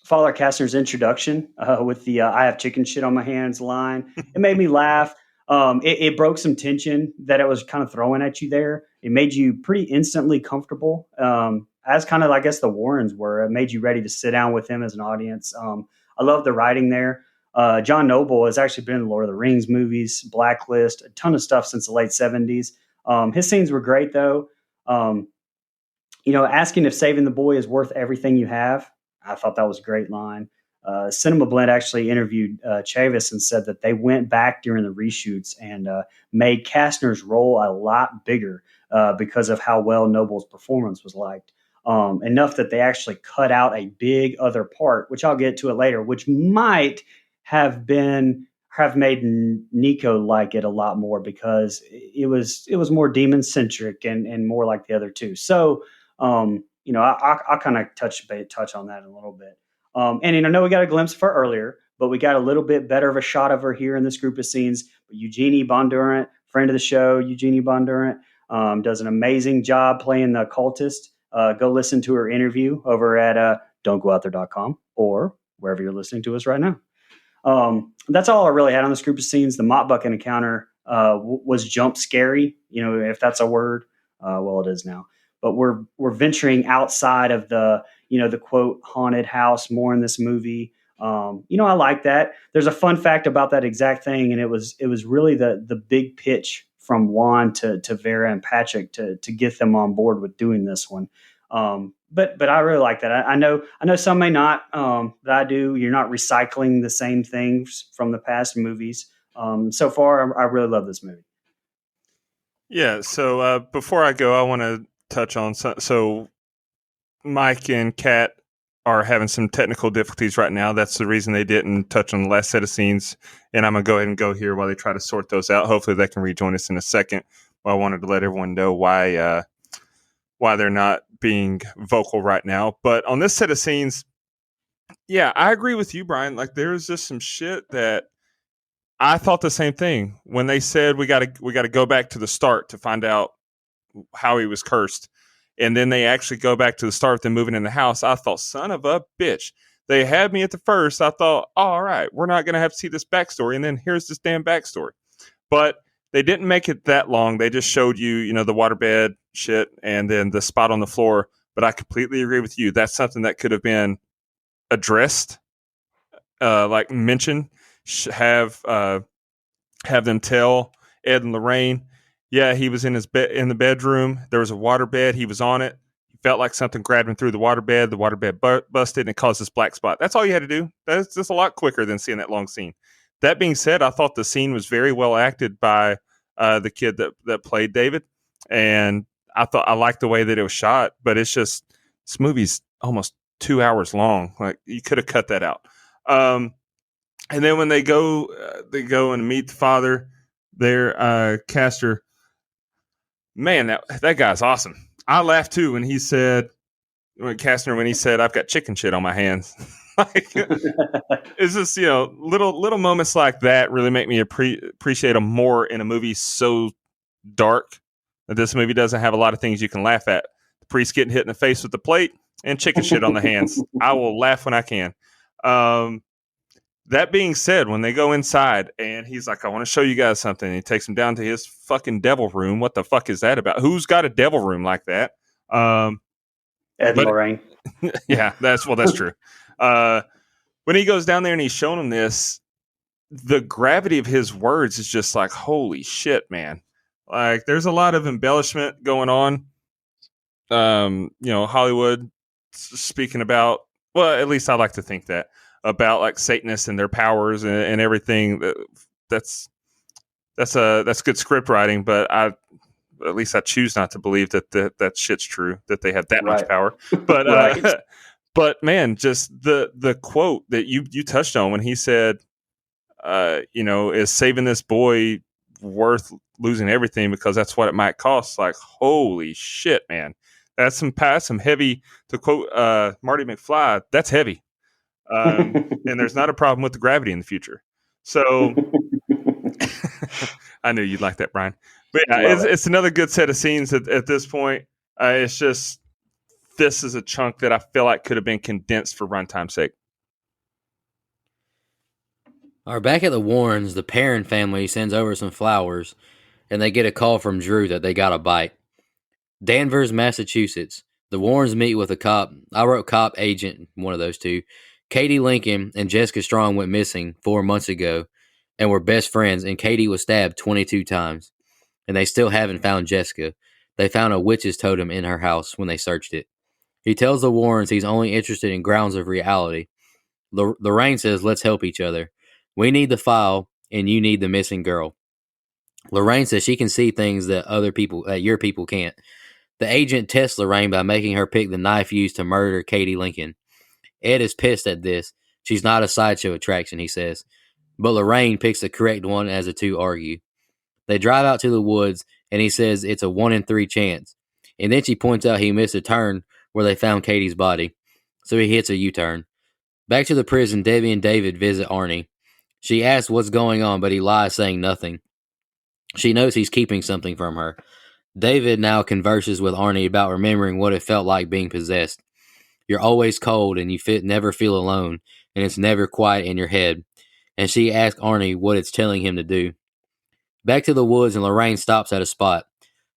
Father Kastner's introduction with the I have chicken shit on my hands line, it made me laugh. It broke some tension that it was kind of throwing at you there. It made you pretty instantly comfortable, as kind of, I guess, the Warrens were. It made you ready to sit down with him as an audience. I love the writing there. John Noble has actually been in the Lord of the Rings movies, Blacklist, a ton of stuff since the late 70s. His scenes were great, though. Asking if saving the boy is worth everything you have. I thought that was a great line. Cinema Blend actually interviewed Chavis and said that they went back during the reshoots and made Kastner's role a lot bigger because of how well Noble's performance was liked. Enough that they actually cut out a big other part, which I'll get to it later, which might have made Nico like it a lot more because it was more demon centric and more like the other two. So I'll kind of touch on that in a little bit. And I know we got a glimpse of her earlier, but we got a little bit better of a shot of her here in this group of scenes. But Eugenie Bondurant, friend of the show, Eugenie Bondurant, does an amazing job playing the cultist. Go listen to her interview over at don'tgoouthere.com or wherever you're listening to us right now. That's all I really had on this group of scenes. The mop bucket encounter was jump scary, if that's a word. Well, it is now. But we're venturing outside of the quote haunted house more in this movie. I like that. There's a fun fact about that exact thing, and it was really the big pitch from Juan to Vera and Patrick to get them on board with doing this one. But I really like that. I know some may not, but I do. You're not recycling the same things from the past movies. So far, I really love this movie. Yeah. So before I go, I want to touch on so Mike and Kat are having some technical difficulties right now. That's the reason they didn't touch on the last set of scenes. And I'm going to go ahead and go here while they try to sort those out. Hopefully they can rejoin us in a second. But I wanted to let everyone know why they're not being vocal right now. But on this set of scenes, yeah, I agree with you, Brian. Like, there's just some shit that I thought the same thing when they said we got to go back to the start to find out how he was cursed. And then they actually go back to the start with them moving in the house. I thought, son of a bitch. They had me at the first. I thought, all right, we're not going to have to see this backstory. And then here's this damn backstory. But they didn't make it that long. They just showed you, the waterbed shit and then the spot on the floor. But I completely agree with you. That's something that could have been addressed, like mentioned. Have them tell Ed and Lorraine, yeah, he was in his bed in the bedroom. There was a waterbed. He was on it. He felt like something grabbed him through the waterbed. The waterbed busted and it caused this black spot. That's all you had to do. That's just a lot quicker than seeing that long scene. That being said, I thought the scene was very well acted by the kid that played David, and I liked the way that it was shot. But it's just this movie's almost 2 hours long. Like, you could have cut that out. And then when they go and meet the father, their Castor. Man, that guy's awesome. I laughed too when he said, when he said, "I've got chicken shit on my hands." Like, it's just little moments like that really make me appreciate them more in a movie so dark. This movie doesn't have a lot of things you can laugh at. The priest getting hit in the face with the plate and chicken shit on the hands. I will laugh when I can. That being said, when they go inside and he's like, I want to show you guys something. And he takes them down to his fucking devil room. What the fuck is that about? Who's got a devil room like that? Ed and Lorraine. Yeah, that's true. When he goes down there and he's showing them this, the gravity of his words is just like, holy shit, man. Like, there's a lot of embellishment going on. Hollywood speaking about, well, at least I like to think that, about like Satanists and their powers and everything. That's good script writing, but at least I choose not to believe that shit's true, that they have that much power. But Right. But man, just the quote that you touched on when he said, is saving this boy worth losing everything because that's what it might cost? Like, holy shit, man. That's some heavy, to quote Marty McFly, that's heavy. And there's not a problem with the gravity in the future. So I knew you'd like that, Brian. But yeah, it's another good set of scenes at this point. It's just, this is a chunk that I feel like could have been condensed for runtime's sake. All right, back at the Warrens, the Perrin family sends over some flowers, and they get a call from Drew that they got a bite. Danvers, Massachusetts. The Warrens meet with a cop. I wrote cop agent, one of those two. Katie Lincoln and Jessica Strong went missing 4 months ago and were best friends, and Katie was stabbed 22 times. And they still haven't found Jessica. They found a witch's totem in her house when they searched it. He tells the Warrens he's only interested in grounds of reality, Lorraine says, let's help each other. We need the file, and you need the missing girl. Lorraine says she can see things that your people can't. The agent tests Lorraine by making her pick the knife used to murder Katie Lincoln. Ed is pissed at this. She's not a sideshow attraction, he says. But Lorraine picks the correct one as the two argue. They drive out to the woods, and he says it's a 1 in 3 chance. And then she points out he missed a turn where they found Katie's body. So he hits a U-turn. Back to the prison, Debbie and David visit Arnie. She asks what's going on, but he lies, saying nothing. She knows he's keeping something from her. David now converses with Arnie about remembering what it felt like being possessed. You're always cold, and you never feel alone, and it's never quiet in your head. And she asks Arnie what it's telling him to do. Back to the woods, and Lorraine stops at a spot.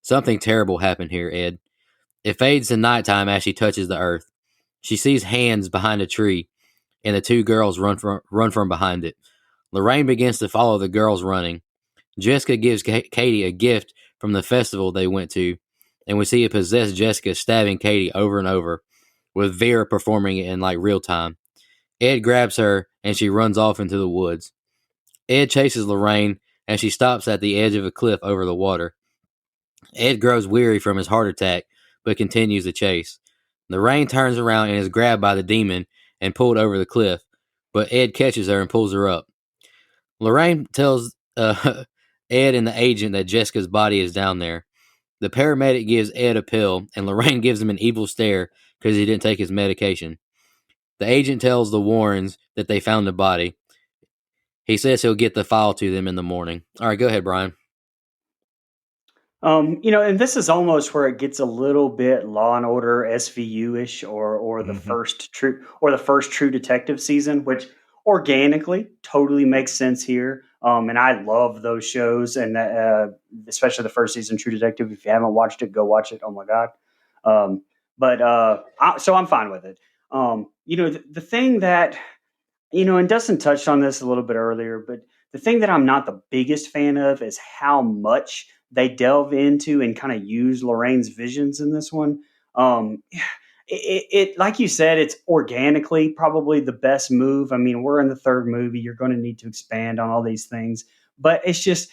Something terrible happened here, Ed. It fades to nighttime as she touches the earth. She sees hands behind a tree, and the two girls run from behind it. Lorraine begins to follow the girls running. Jessica gives Katie a gift from the festival they went to, and we see a possessed Jessica stabbing Katie over and over, with Vera performing it in like real time. Ed grabs her, and she runs off into the woods. Ed chases Lorraine, and she stops at the edge of a cliff over the water. Ed grows weary from his heart attack, but continues the chase. Lorraine turns around and is grabbed by the demon and pulled over the cliff, but Ed catches her and pulls her up. Lorraine tells Ed and the agent that Jessica's body is down there. The paramedic gives Ed a pill, and Lorraine gives him an evil stare because he didn't take his medication. The agent tells the Warrens that they found the body. He says he'll get the file to them in the morning. All right, go ahead, Brian. And this is almost where it gets a little bit Law and Order SVU-ish, or the first True Detective season, which organically totally makes sense here. And I love those shows, and especially the first season, True Detective. If you haven't watched it, go watch it. Oh my god! So I'm fine with it. The thing that and Dustin touched on this a little bit earlier, but the thing that I'm not the biggest fan of is how much they delve into and kind of use Lorraine's visions in this one. It like you said, it's organically probably the best move. I mean, we're in the third movie. You're going to need to expand on all these things, but it's just,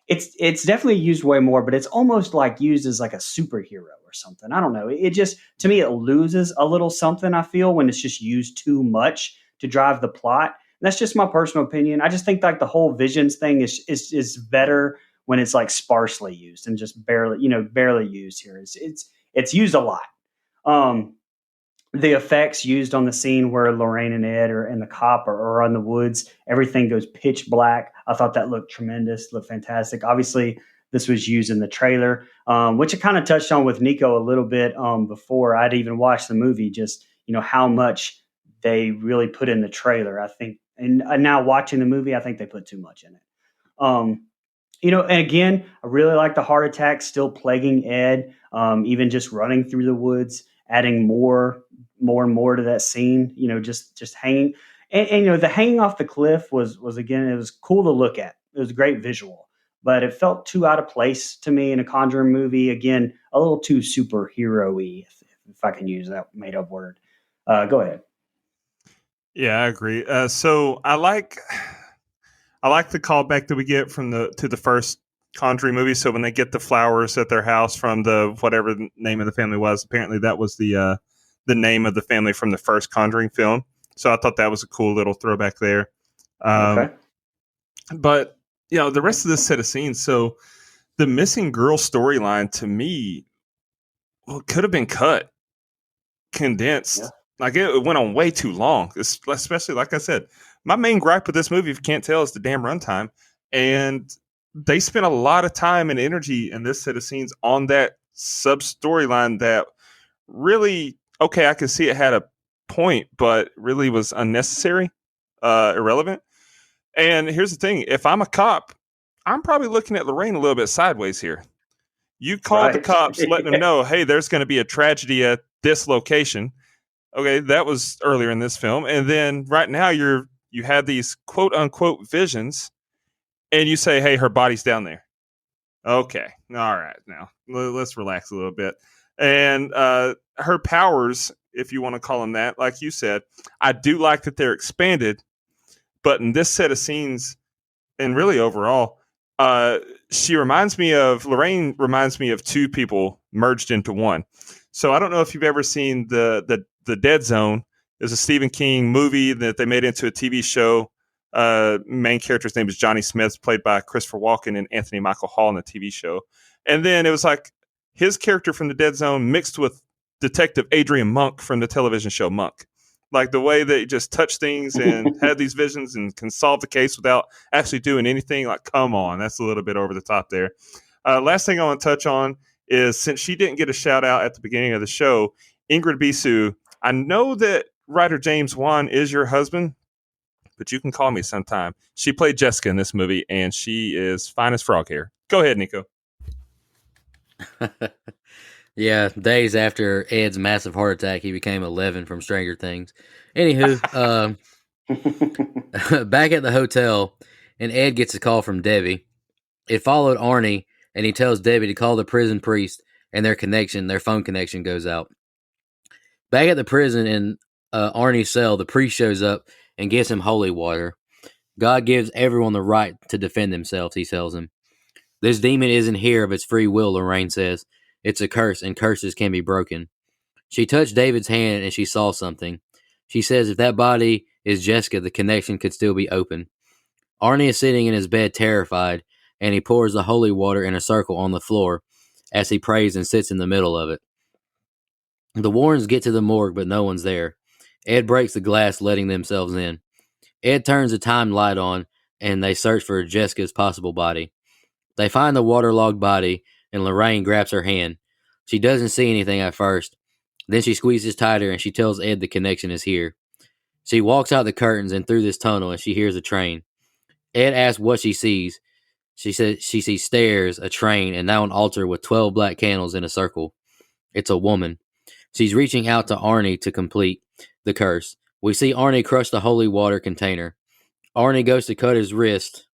it's definitely used way more, but it's almost like used as like a superhero or something. I don't know. It just, to me, it loses a little something, I feel, when it's just used too much to drive the plot. And that's just my personal opinion. I just think like the whole visions thing is better when it's like sparsely used and just barely used here. It's used a lot. The effects used on the scene where Lorraine and Ed and the cop are on the woods, everything goes pitch black. I thought that looked tremendous, looked fantastic. Obviously, this was used in the trailer, which I kind of touched on with Nico a little bit before I'd even watched the movie, just, how much they really put in the trailer. I think, and now watching the movie, I think they put too much in it. And again, I really like the heart attack still plaguing Ed, even just running through the woods, adding more and more to that scene, just hanging. And the hanging off the cliff was again, it was cool to look at. It was a great visual, but it felt too out of place to me in a Conjuring movie. Again, a little too superhero-y, if I can use that made up word. Go ahead. Yeah, I agree. So I like the callback that we get to the first Conjuring movie. So when they get the flowers at their house from the whatever the name of the family was, apparently that was the name of the family from the first Conjuring film. So I thought that was a cool little throwback there. Okay. But the rest of this set of scenes. So the missing girl storyline to me, could have been cut, condensed. Yeah. Like it went on way too long, especially like I said. My main gripe with this movie, if you can't tell, is the damn runtime. And they spent a lot of time and energy in this set of scenes on that sub storyline that really, okay, I could see it had a point, but really was unnecessary, irrelevant. And here's the thing. If I'm a cop, I'm probably looking at Lorraine a little bit sideways here. You called the cops, letting them know, hey, there's going to be a tragedy at this location. Okay, that was earlier in this film. And then right now you have these quote unquote visions and you say, hey, her body's down there. Okay. All right. Now let's relax a little bit. And her powers, if you want to call them that, like you said, I do like that they're expanded. But in this set of scenes, and really overall, Lorraine reminds me of two people merged into one. So I don't know if you've ever seen the Dead Zone. It's a Stephen King movie that they made into a TV show. Main character's name is Johnny Smith, played by Christopher Walken and Anthony Michael Hall in the TV show. And then it was like his character from the Dead Zone mixed with Detective Adrian Monk from the television show Monk. Like the way they just touch things and have these visions and can solve the case without actually doing anything. Like, come on, that's a little bit over the top there. Last thing I want to touch on is, since she didn't get a shout out at the beginning of the show, Ingrid Bisu, I know that writer James Wan is your husband, but you can call me sometime. She played Jessica in this movie, and she is fine as frog hair. Go ahead, Nico. Yeah, days after Ed's massive heart attack, he became 11 from Stranger Things. Anywho, back at the hotel, and Ed gets a call from Debbie. It followed Arnie, and he tells Debbie to call the prison priest, and their phone connection goes out. Back at the prison in Arnie's cell, the priest shows up and gives him holy water. God gives everyone the right to defend themselves, he tells him. This demon isn't here of its free will, Lorraine says. It's a curse, and curses can be broken. She touched David's hand, and she saw something. She says if that body is Jessica, the connection could still be open. Arnie is sitting in his bed, terrified, and he pours the holy water in a circle on the floor as he prays and sits in the middle of it. The Warrens get to the morgue, but no one's there. Ed breaks the glass, letting themselves in. Ed turns the time light on, and they search for Jessica's possible body. They find the waterlogged body, and Lorraine grabs her hand. She doesn't see anything at first. Then she squeezes tighter, and she tells Ed the connection is here. She walks out the curtains and through this tunnel, and she hears a train. Ed asks what she sees. She says she sees stairs, a train, and now an altar with 12 black candles in a circle. It's a woman. She's reaching out to Arnie to complete the curse. We see Arnie crush the holy water container. Arnie goes to cut his wrist.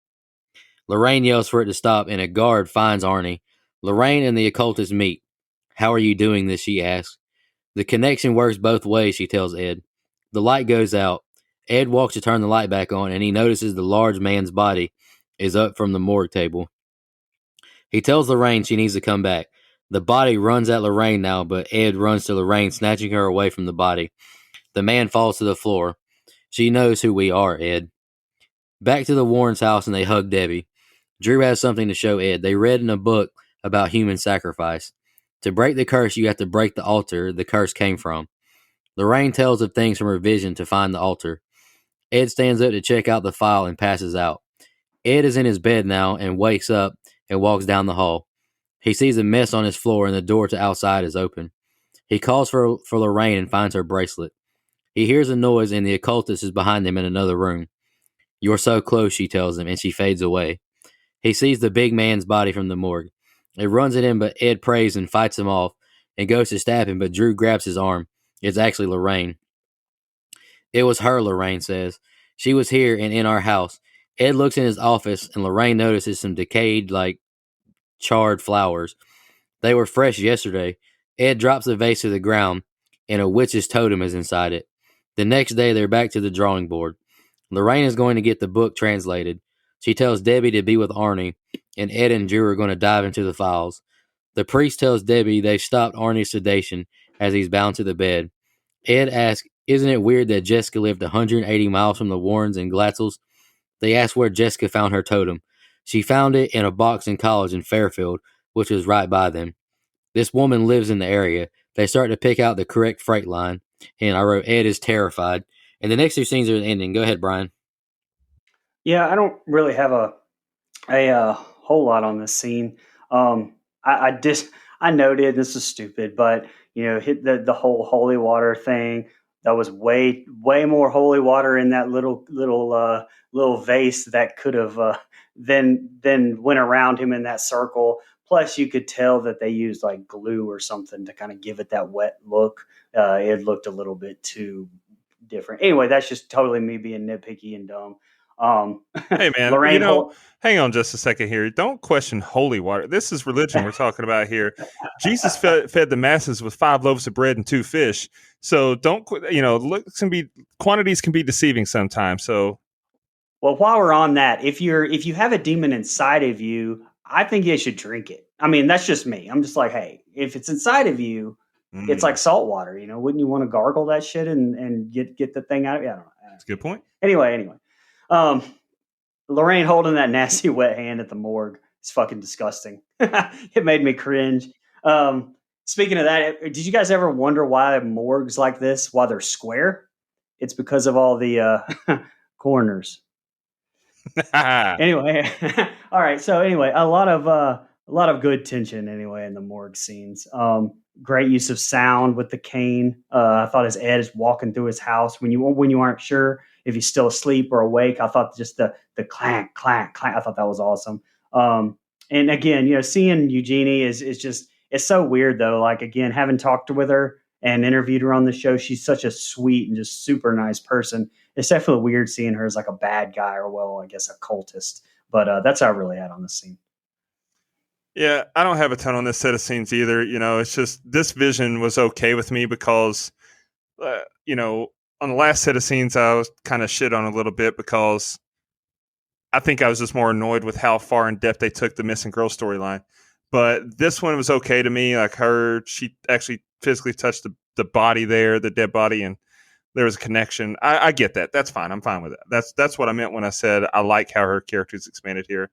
Lorraine yells for it to stop, and a guard finds Arnie. Lorraine and the occultist meet. How are you doing this, she asks. The connection works both ways, she tells Ed. The light goes out. Ed walks to turn the light back on, and he notices the large man's body is up from the morgue table. He tells Lorraine she needs to come back. The body runs at Lorraine now, but Ed runs to Lorraine, snatching her away from the body. The man falls to the floor. She knows who we are, Ed. Back to the Warrens' house, and they hug Debbie. Drew has something to show Ed. They read in a book about human sacrifice. To break the curse, you have to break the altar the curse came from. Lorraine tells of things from her vision to find the altar. Ed stands up to check out the file and passes out. Ed is in his bed now and wakes up and walks down the hall. He sees a mess on his floor, and the door to outside is open. He calls for Lorraine and finds her bracelet. He hears a noise, and the occultist is behind him in another room. You're so close, she tells him, and she fades away. He sees the big man's body from the morgue. It runs at him, but Ed prays and fights him off and goes to stab him, but Drew grabs his arm. It's actually Lorraine. It was her, Lorraine says. She was here and in our house. Ed looks in his office, and Lorraine notices some decayed, charred flowers. They were fresh yesterday. Ed drops the vase to the ground, and a witch's totem is inside it. The next day, they're back to the drawing board. Lorraine is going to get the book translated. She tells Debbie to be with Arnie, and Ed and Drew are going to dive into the files. The priest tells Debbie they've stopped Arnie's sedation as he's bound to the bed. Ed asks, isn't it weird that Jessica lived 180 miles from the Warrens and Glatzels? They ask where Jessica found her totem. She found it in a box in college in Fairfield, which was right by them. This woman lives in the area. They start to pick out the correct freight line, and I wrote, Ed is terrified. And the next two scenes are the ending. Go ahead, Brian. Yeah, I don't really have a whole lot on this scene. I noted this is stupid, but hit the whole holy water thing. That was way more holy water in that little vase that could have then went around him in that circle. Plus, you could tell that they used like glue or something to kind of give it that wet look. It looked a little bit too different. Anyway, that's just totally me being nitpicky and dumb. Hey, man, Lorraine Holt. hang on just a second here. Don't question holy water. This is religion we're talking about here. Jesus fed the masses with 5 loaves of bread and 2 fish. So don't, quantities can be deceiving sometimes. So, Well, while we're on that, if you have a demon inside of you, I think you should drink it. I mean, that's just me. I'm just like, hey, if it's inside of you, it's like salt water. Wouldn't you want to gargle that shit and get the thing out? Yeah, I don't know. That's a good point. Anyway, um, Lorraine holding that nasty wet hand at the morgue is fucking disgusting. It made me cringe. Speaking of that, did you guys ever wonder why morgues like this, why they're square? It's because of all the corners. Anyway, all right. So anyway, a lot of good tension anyway in the morgue scenes. Great use of sound with the cane. I thought as Ed is walking through his house when you aren't sure if he's still asleep or awake. I thought just the clank clank clank. I thought that was awesome. And again, seeing Eugenie is just it's so weird though. Like again, having talked with her and interviewed her on the show, she's such a sweet and just super nice person. It's definitely weird seeing her as like a bad guy or, well, I guess a cultist. But that's how I really had on the scene. Yeah, I don't have a ton on this set of scenes either. It's just this vision was okay with me because, on the last set of scenes, I was kind of shit on a little bit because I think I was just more annoyed with how far in depth they took the missing girl storyline. But this one was okay to me. Like she actually physically touched the body there, the dead body, and there was a connection. I get that. That's fine. I'm fine with that. That's what I meant when I said I like how her character is expanded here.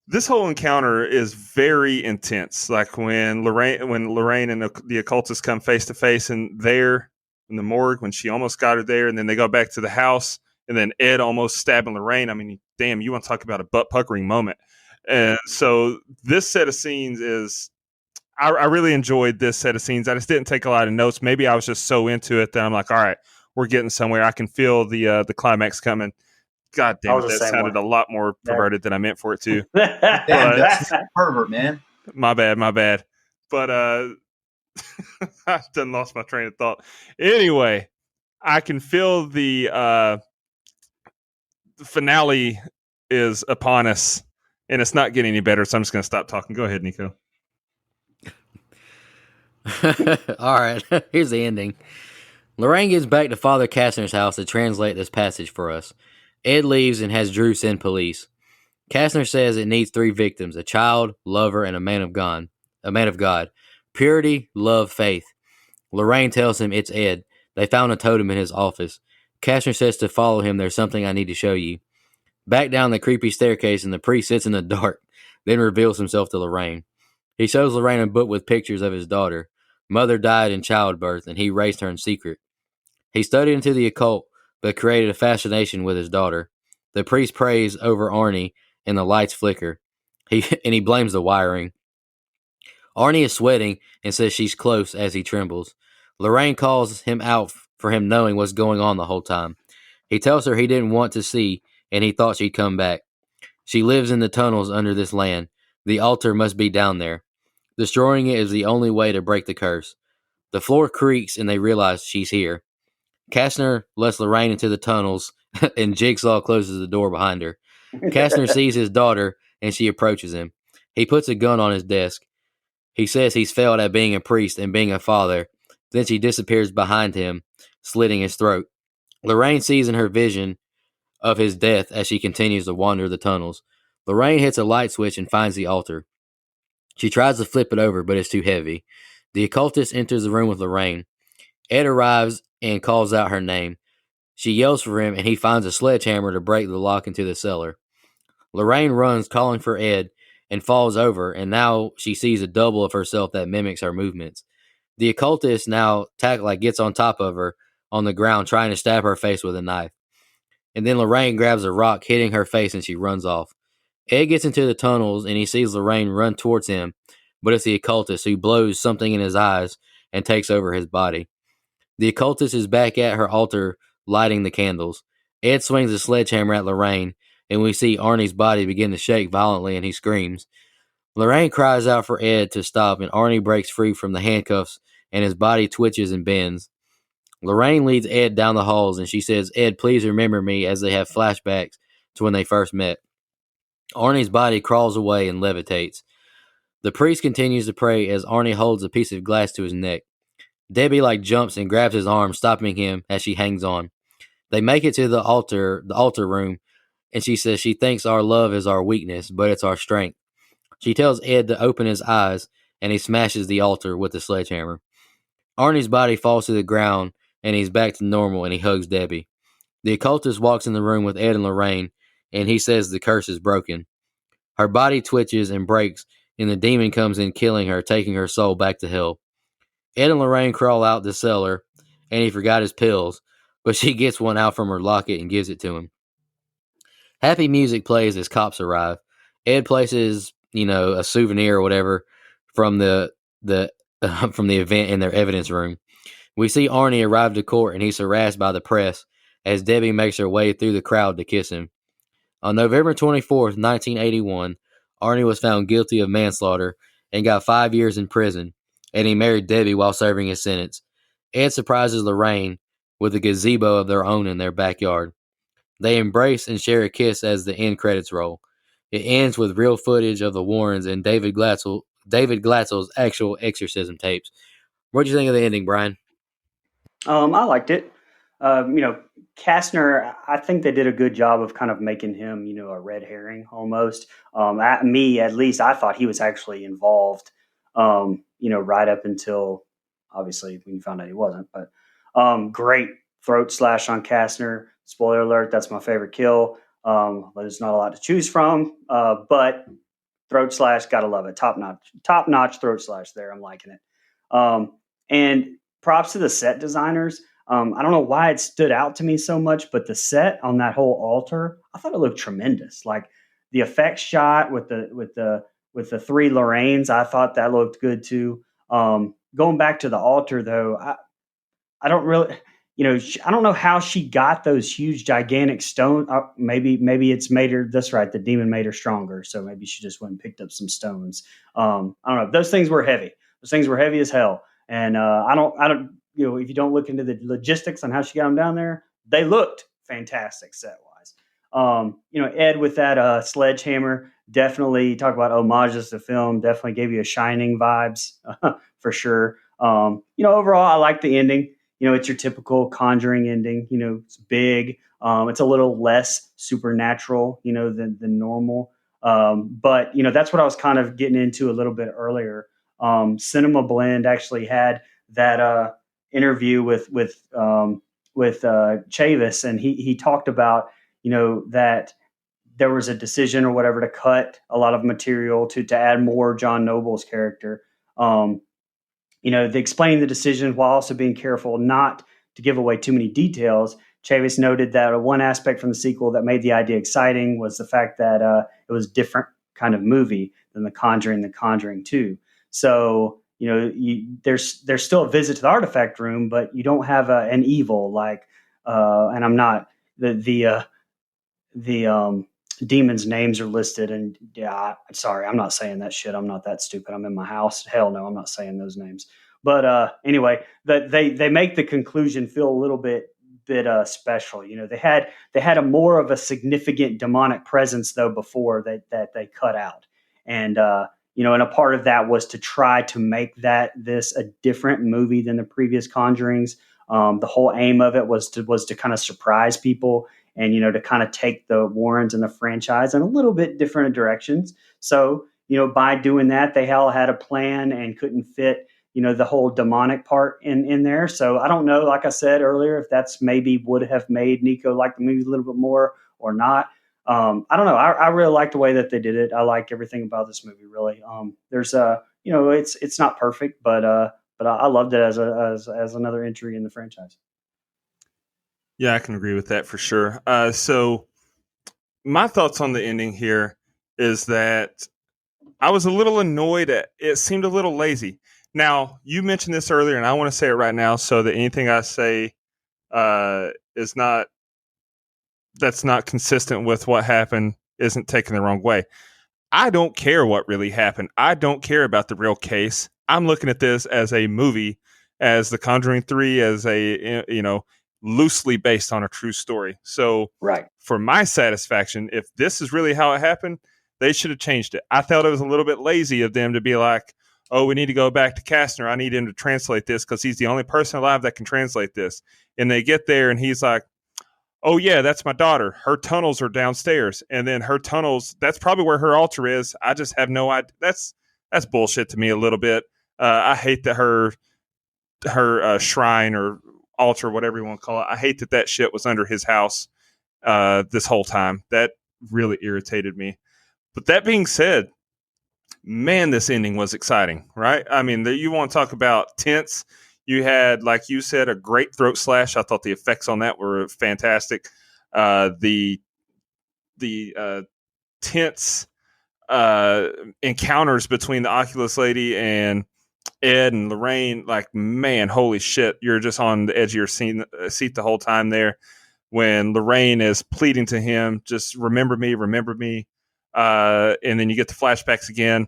This whole encounter is very intense. Like when Lorraine and the occultist come face to face, and there in the morgue when she almost got her there, and then they go back to the house, and then Ed almost stabbing Lorraine. I mean, damn, you want to talk about a butt puckering moment? And so this set of scenes is. I really enjoyed this set of scenes. I just didn't take a lot of notes. Maybe I was just so into it that I'm like, all right, we're getting somewhere. I can feel the climax coming. God damn it, that sounded a lot more perverted than I meant for it to. Damn, that's pervert, man. My bad. But I done lost my train of thought. Anyway, I can feel the finale is upon us, and it's not getting any better, so I'm just going to stop talking. Go ahead, Nico. All right, here's the ending. Lorraine gets back to Father Kastner's house to translate this passage for us. Ed leaves and has Drew send police. Kastner says it needs 3 victims: a child, lover, and a man of God. Purity, love, faith. Lorraine tells him it's Ed. They found a totem in his office. Kastner says to follow him. There's something I need to show you. Back down the creepy staircase, and the priest sits in the dark, then reveals himself to Lorraine. He shows Lorraine a book with pictures of his daughter. Mother died in childbirth, and he raised her in secret. He studied into the occult, but created a fascination with his daughter. The priest prays over Arnie, and the lights flicker. He blames the wiring. Arnie is sweating and says she's close as he trembles. Lorraine calls him out for him knowing what's going on the whole time. He tells her he didn't want to see, and he thought she'd come back. She lives in the tunnels under this land. The altar must be down there. Destroying it is the only way to break the curse. The floor creaks and they realize she's here. Kastner lets Lorraine into the tunnels and Jigsaw closes the door behind her. Kastner sees his daughter and she approaches him. He puts a gun on his desk. He says he's failed at being a priest and being a father. Then she disappears behind him, slitting his throat. Lorraine sees in her vision of his death as she continues to wander the tunnels. Lorraine hits a light switch and finds the altar. She tries to flip it over, but it's too heavy. The occultist enters the room with Lorraine. Ed arrives and calls out her name. She yells for him, and he finds a sledgehammer to break the lock into the cellar. Lorraine runs, calling for Ed, and falls over, and now she sees a double of herself that mimics her movements. The occultist now gets on top of her on the ground, trying to stab her face with a knife. And then Lorraine grabs a rock, hitting her face, and she runs off. Ed gets into the tunnels, and he sees Lorraine run towards him, but it's the occultist who blows something in his eyes and takes over his body. The occultist is back at her altar, lighting the candles. Ed swings a sledgehammer at Lorraine, and we see Arnie's body begin to shake violently, and he screams. Lorraine cries out for Ed to stop, and Arnie breaks free from the handcuffs, and his body twitches and bends. Lorraine leads Ed down the halls, and she says, "Ed, please remember me," as they have flashbacks to when they first met. Arnie's body crawls away and levitates. The priest continues to pray as Arnie holds a piece of glass to his neck. Debbie jumps and grabs his arm, stopping him as she hangs on. They make it to the altar room, and she says she thinks our love is our weakness, but it's our strength. She tells Ed to open his eyes, and he smashes the altar with a sledgehammer. Arnie's body falls to the ground, and he's back to normal, and he hugs Debbie. The occultist walks in the room with Ed and Lorraine, and he says the curse is broken. Her body twitches and breaks, and the demon comes in, killing her, taking her soul back to hell. Ed and Lorraine crawl out the cellar, and he forgot his pills, but she gets one out from her locket and gives it to him. Happy music plays as cops arrive. Ed places, a souvenir or whatever from the from the event in their evidence room. We see Arnie arrive to court, and he's harassed by the press as Debbie makes her way through the crowd to kiss him. On November 24th, 1981, Arnie was found guilty of manslaughter and got 5 years in prison, and he married Debbie while serving his sentence. Ed surprises Lorraine with a gazebo of their own in their backyard. They embrace and share a kiss as the end credits roll. It ends with real footage of the Warrens and David Glatzel's actual exorcism tapes. What do you think of the ending, Brian? I liked it. Kastner, I think they did a good job of kind of making him, a red herring almost. At least, I thought he was actually involved, right up until obviously when you found out he wasn't. But great throat slash on Kastner. Spoiler alert, that's my favorite kill. There's not a lot to choose from, but throat slash, gotta love it. Top notch throat slash there. I'm liking it. And props to the set designers. I don't know why it stood out to me so much, but the set on that whole altar, I thought it looked tremendous. Like the effects shot with the three Lorraines, I thought that looked good too. Going back to the altar though, I don't really, I don't know how she got those huge, gigantic stones. Maybe it's made her, that's right, the demon made her stronger. So maybe she just went and picked up some stones. I don't know. Those things were heavy. Those things were heavy as hell. And I don't, if you don't look into the logistics on how she got them down there, they looked fantastic set wise. Ed with that sledgehammer, definitely talk about homages to film, definitely gave you a Shining vibes for sure. Overall, I like the ending. It's your typical Conjuring ending. It's big. It's a little less supernatural, than normal. But that's what I was kind of getting into a little bit earlier. Cinema Blend actually had that interview with Chavis, and he talked about that there was a decision or whatever to cut a lot of material to add more John Noble's character. They explained the decision while also being careful not to give away too many details. Chavis noted that one aspect from the sequel that made the idea exciting was the fact that it was a different kind of movie than The Conjuring 2. So, there's still a visit to the artifact room, but you don't have an evil like, and I'm not the demons' names are listed. And sorry, I'm not saying that shit. I'm not that stupid. I'm in my house. Hell no, I'm not saying those names. But anyway, that they make the conclusion feel a little bit special. They had a more of a significant demonic presence though before that they cut out, and and a part of that was to try to make this a different movie than the previous Conjurings. The whole aim of it was to kind of surprise people and, to kind of take the Warrens and the franchise in a little bit different directions. So, by doing that, they all had a plan and couldn't fit, the whole demonic part in there. So I don't know, like I said earlier, if that's maybe would have made Nico like the movie a little bit more or not. I don't know. I really like the way that they did it. I like everything about this movie, really. There's it's not perfect, but I loved it as another entry in the franchise. Yeah, I can agree with that for sure. So my thoughts on the ending here is that I was a little annoyed at it. Seemed a little lazy. Now, you mentioned this earlier, and I want to say it right now so that anything I say that's not consistent with what happened isn't taken the wrong way. I don't care what really happened. I don't care about the real case. I'm looking at this as a movie as The Conjuring 3 as a, loosely based on a true story. So Right. for my satisfaction, if this is really how it happened, they should have changed it. I felt it was a little bit lazy of them to be like, oh, we need to go back to Kastner. I need him to translate this because he's the only person alive that can translate this. And they get there and he's like, oh, yeah, that's my daughter. Her tunnels are downstairs. And then her tunnels, that's probably where her altar is. I just have no idea. That's bullshit to me a little bit. I hate that her shrine or altar, whatever you want to call it. I hate that shit was under his house this whole time. That really irritated me. But that being said, man, this ending was exciting, right? I mean, you want to talk about tense. You had, like you said, a great throat slash. I thought the effects on that were fantastic. The tense encounters between the Oculus lady and Ed and Lorraine, like, man, holy shit, you're just on the edge of your seat the whole time there. When Lorraine is pleading to him, just remember me, and then you get the flashbacks again.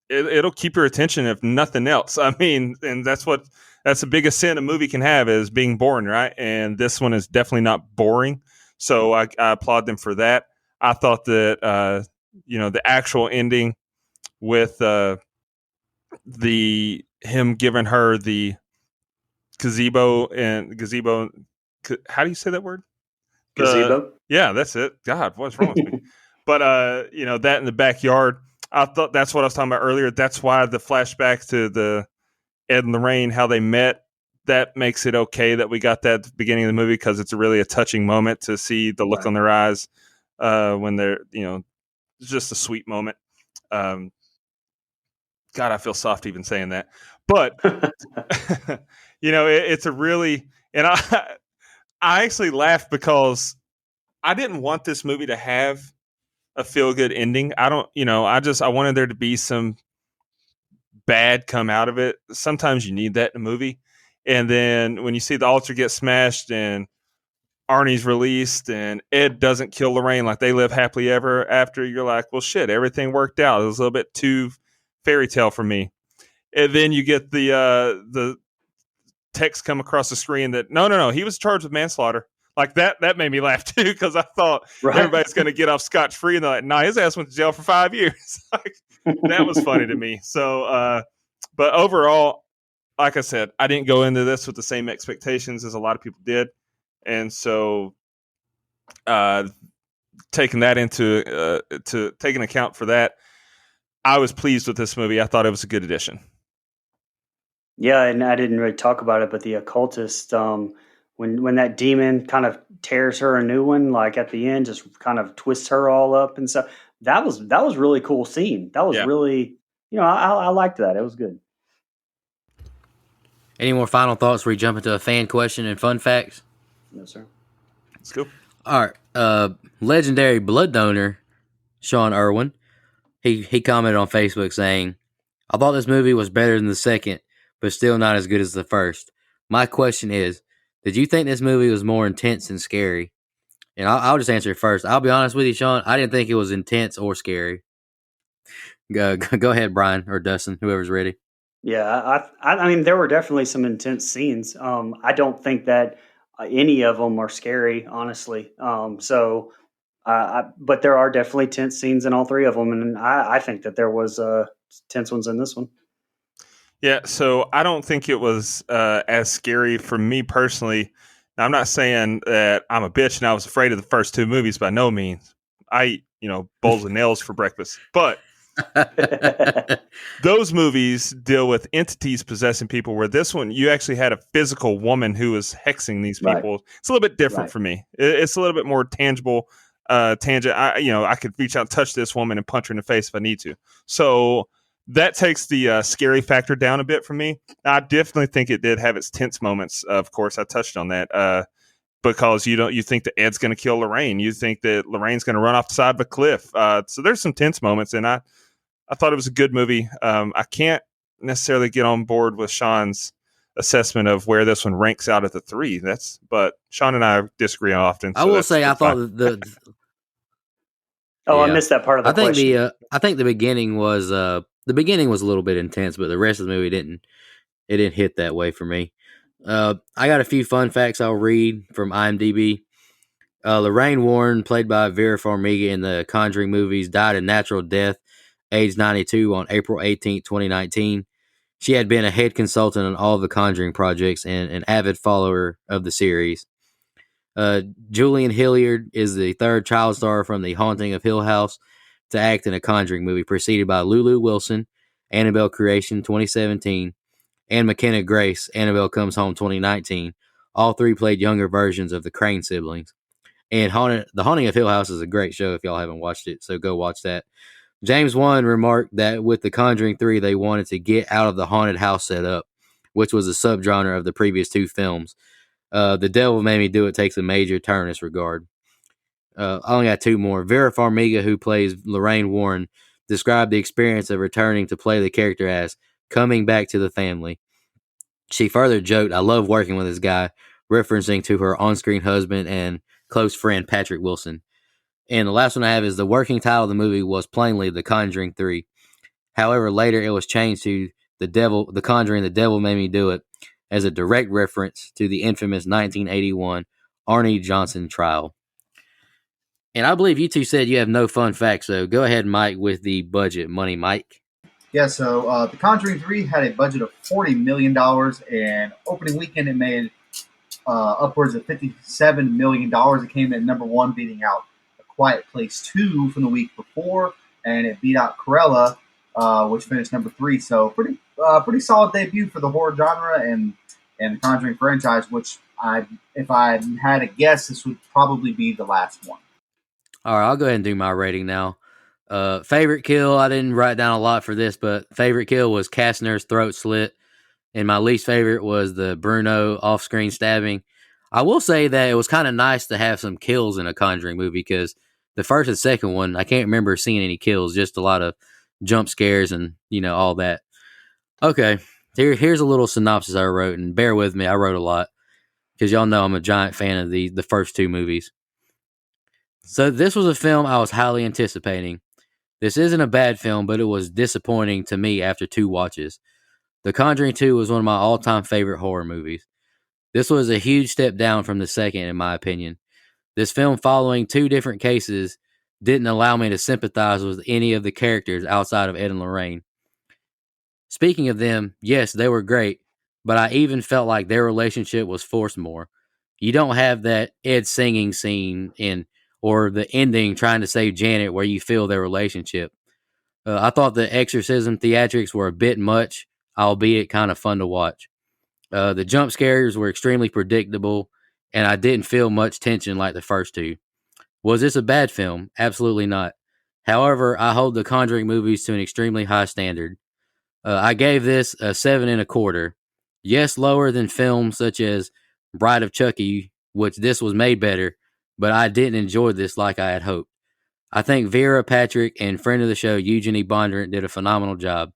It'll keep your attention if nothing else. I mean, and that's the biggest sin a movie can have is being boring, right? And this one is definitely not boring. So I applaud them for that. I thought that the actual ending with him giving her the gazebo. How do you say that word? Gazebo. Yeah, that's it. God, what's wrong with me? But that in the backyard, I thought that's what I was talking about earlier. That's why the flashback to the Ed and Lorraine, how they met, that makes it okay that we got that at the beginning of the movie because it's really a touching moment to see the look on their eyes when they're, it's just a sweet moment. God, I feel soft even saying that. But, it's a really, and I actually laughed because I didn't want this movie to have a feel good ending. I wanted there to be some bad come out of it. Sometimes you need that in a movie. And then when you see the altar get smashed and Arnie's released and Ed doesn't kill Lorraine, like they live happily ever after, you're like, well, shit, everything worked out. It was a little bit too fairy tale for me. And then you get the text come across the screen that no, he was charged with manslaughter. Like that made me laugh too, because I thought everybody's going to get off scotch free, and they're like, nah, his ass went to jail for 5 years. Like, that was funny to me. So, but overall, like I said, I didn't go into this with the same expectations as a lot of people did, and so taking that to taking account for that, I was pleased with this movie. I thought it was a good addition. Yeah, and I didn't really talk about it, but the occultist, when that demon kind of tears her a new one, like at the end, just kind of twists her all up and stuff. That was really cool scene. That was really, I liked that. It was good. Any more final thoughts before we jump into a fan question and fun facts? No, sir. Let's go. All right. Legendary blood donor Sean Irwin, he commented on Facebook saying, I thought this movie was better than the second, but still not as good as the first. My question is, did you think this movie was more intense and scary? And I'll just answer it first. I'll be honest with you, Sean. I didn't think it was intense or scary. Go ahead, Brian or Dustin, whoever's ready. Yeah, I mean, there were definitely some intense scenes. I don't think that any of them are scary, honestly. But there are definitely tense scenes in all three of them, and I think that there was tense ones in this one. Yeah, so I don't think it was as scary for me personally. Now, I'm not saying that I'm a bitch and I was afraid of the first two movies by no means. I eat, bowls of nails for breakfast. But those movies deal with entities possessing people, where this one, you actually had a physical woman who was hexing these people. Right. It's a little bit different for me. It's a little bit more tangible. Tangent. I could reach out and touch this woman and punch her in the face if I need to. So that takes the scary factor down a bit for me. I definitely think it did have its tense moments. Of course, I touched on that because you think that Ed's going to kill Lorraine. You think that Lorraine's going to run off the side of a cliff. So there's some tense moments, and I thought it was a good movie. I can't necessarily get on board with Sean's assessment of where this one ranks out of the three. But Sean and I disagree often. So I will say I thought I missed that part of the question. I think the beginning was The beginning was a little bit intense, but the rest of the movie didn't hit that way for me. I got a few fun facts I'll read from IMDb. Lorraine Warren, played by Vera Farmiga in the Conjuring movies, died a natural death, age 92, on April 18, 2019. She had been a head consultant on all of the Conjuring projects and an avid follower of the series. Julian Hilliard is the third child star from The Haunting of Hill House to act in a Conjuring movie, preceded by Lulu Wilson, Annabelle Creation 2017, and McKenna Grace, Annabelle Comes Home 2019. All three played younger versions of the Crane siblings. And The Haunting of Hill House is a great show if y'all haven't watched it, so go watch that. James Wan remarked that with The Conjuring 3, they wanted to get out of the haunted house setup, which was a subgenre of the previous two films. The Devil Made Me Do It takes a major turn in this regard. I only got two more. Vera Farmiga, who plays Lorraine Warren, described the experience of returning to play the character as coming back to the family. She further joked, "I love working with this guy," referencing to her on-screen husband and close friend Patrick Wilson. And the last one I have is the working title of the movie was plainly The Conjuring 3. However, later it was changed to The Conjuring, The Devil Made Me Do It, as a direct reference to the infamous 1981 Arnie Johnson trial. And I believe you two said you have no fun facts, so go ahead, Mike, with the budget. Money, Mike. Yeah, so The Conjuring 3 had a budget of $40 million, and opening weekend it made upwards of $57 million. It came in number one, beating out A Quiet Place 2 from the week before, and it beat out Cruella, which finished number 3. So pretty solid debut for the horror genre and the Conjuring franchise, which if I had a guess, this would probably be the last one. All right, I'll go ahead and do my rating now. Favorite kill, I didn't write down a lot for this, but favorite kill was Kastner's throat slit, and my least favorite was the Bruno off-screen stabbing. I will say that it was kind of nice to have some kills in a Conjuring movie, because the first and second one, I can't remember seeing any kills, just a lot of jump scares and, all that. Okay, here's a little synopsis I wrote, and bear with me, I wrote a lot, because y'all know I'm a giant fan of the first two movies. So this was a film I was highly anticipating. This isn't a bad film, but it was disappointing to me after two watches. The Conjuring 2 was one of my all-time favorite horror movies. This was a huge step down from the second, in my opinion. This film, following two different cases, didn't allow me to sympathize with any of the characters outside of Ed and Lorraine. Speaking of them, yes, they were great, but I even felt like their relationship was forced more. You don't have that Ed singing scene or the ending trying to save Janet where you feel their relationship. I thought the exorcism theatrics were a bit much, albeit kind of fun to watch. The jump scares were extremely predictable, and I didn't feel much tension like the first two. Was this a bad film? Absolutely not. However, I hold the Conjuring movies to an extremely high standard. I gave this a 7.25. Yes, lower than films such as Bride of Chucky, which this was made better, but I didn't enjoy this like I had hoped. I think Vera, Patrick, and friend of the show, Eugenie Bondurant, did a phenomenal job.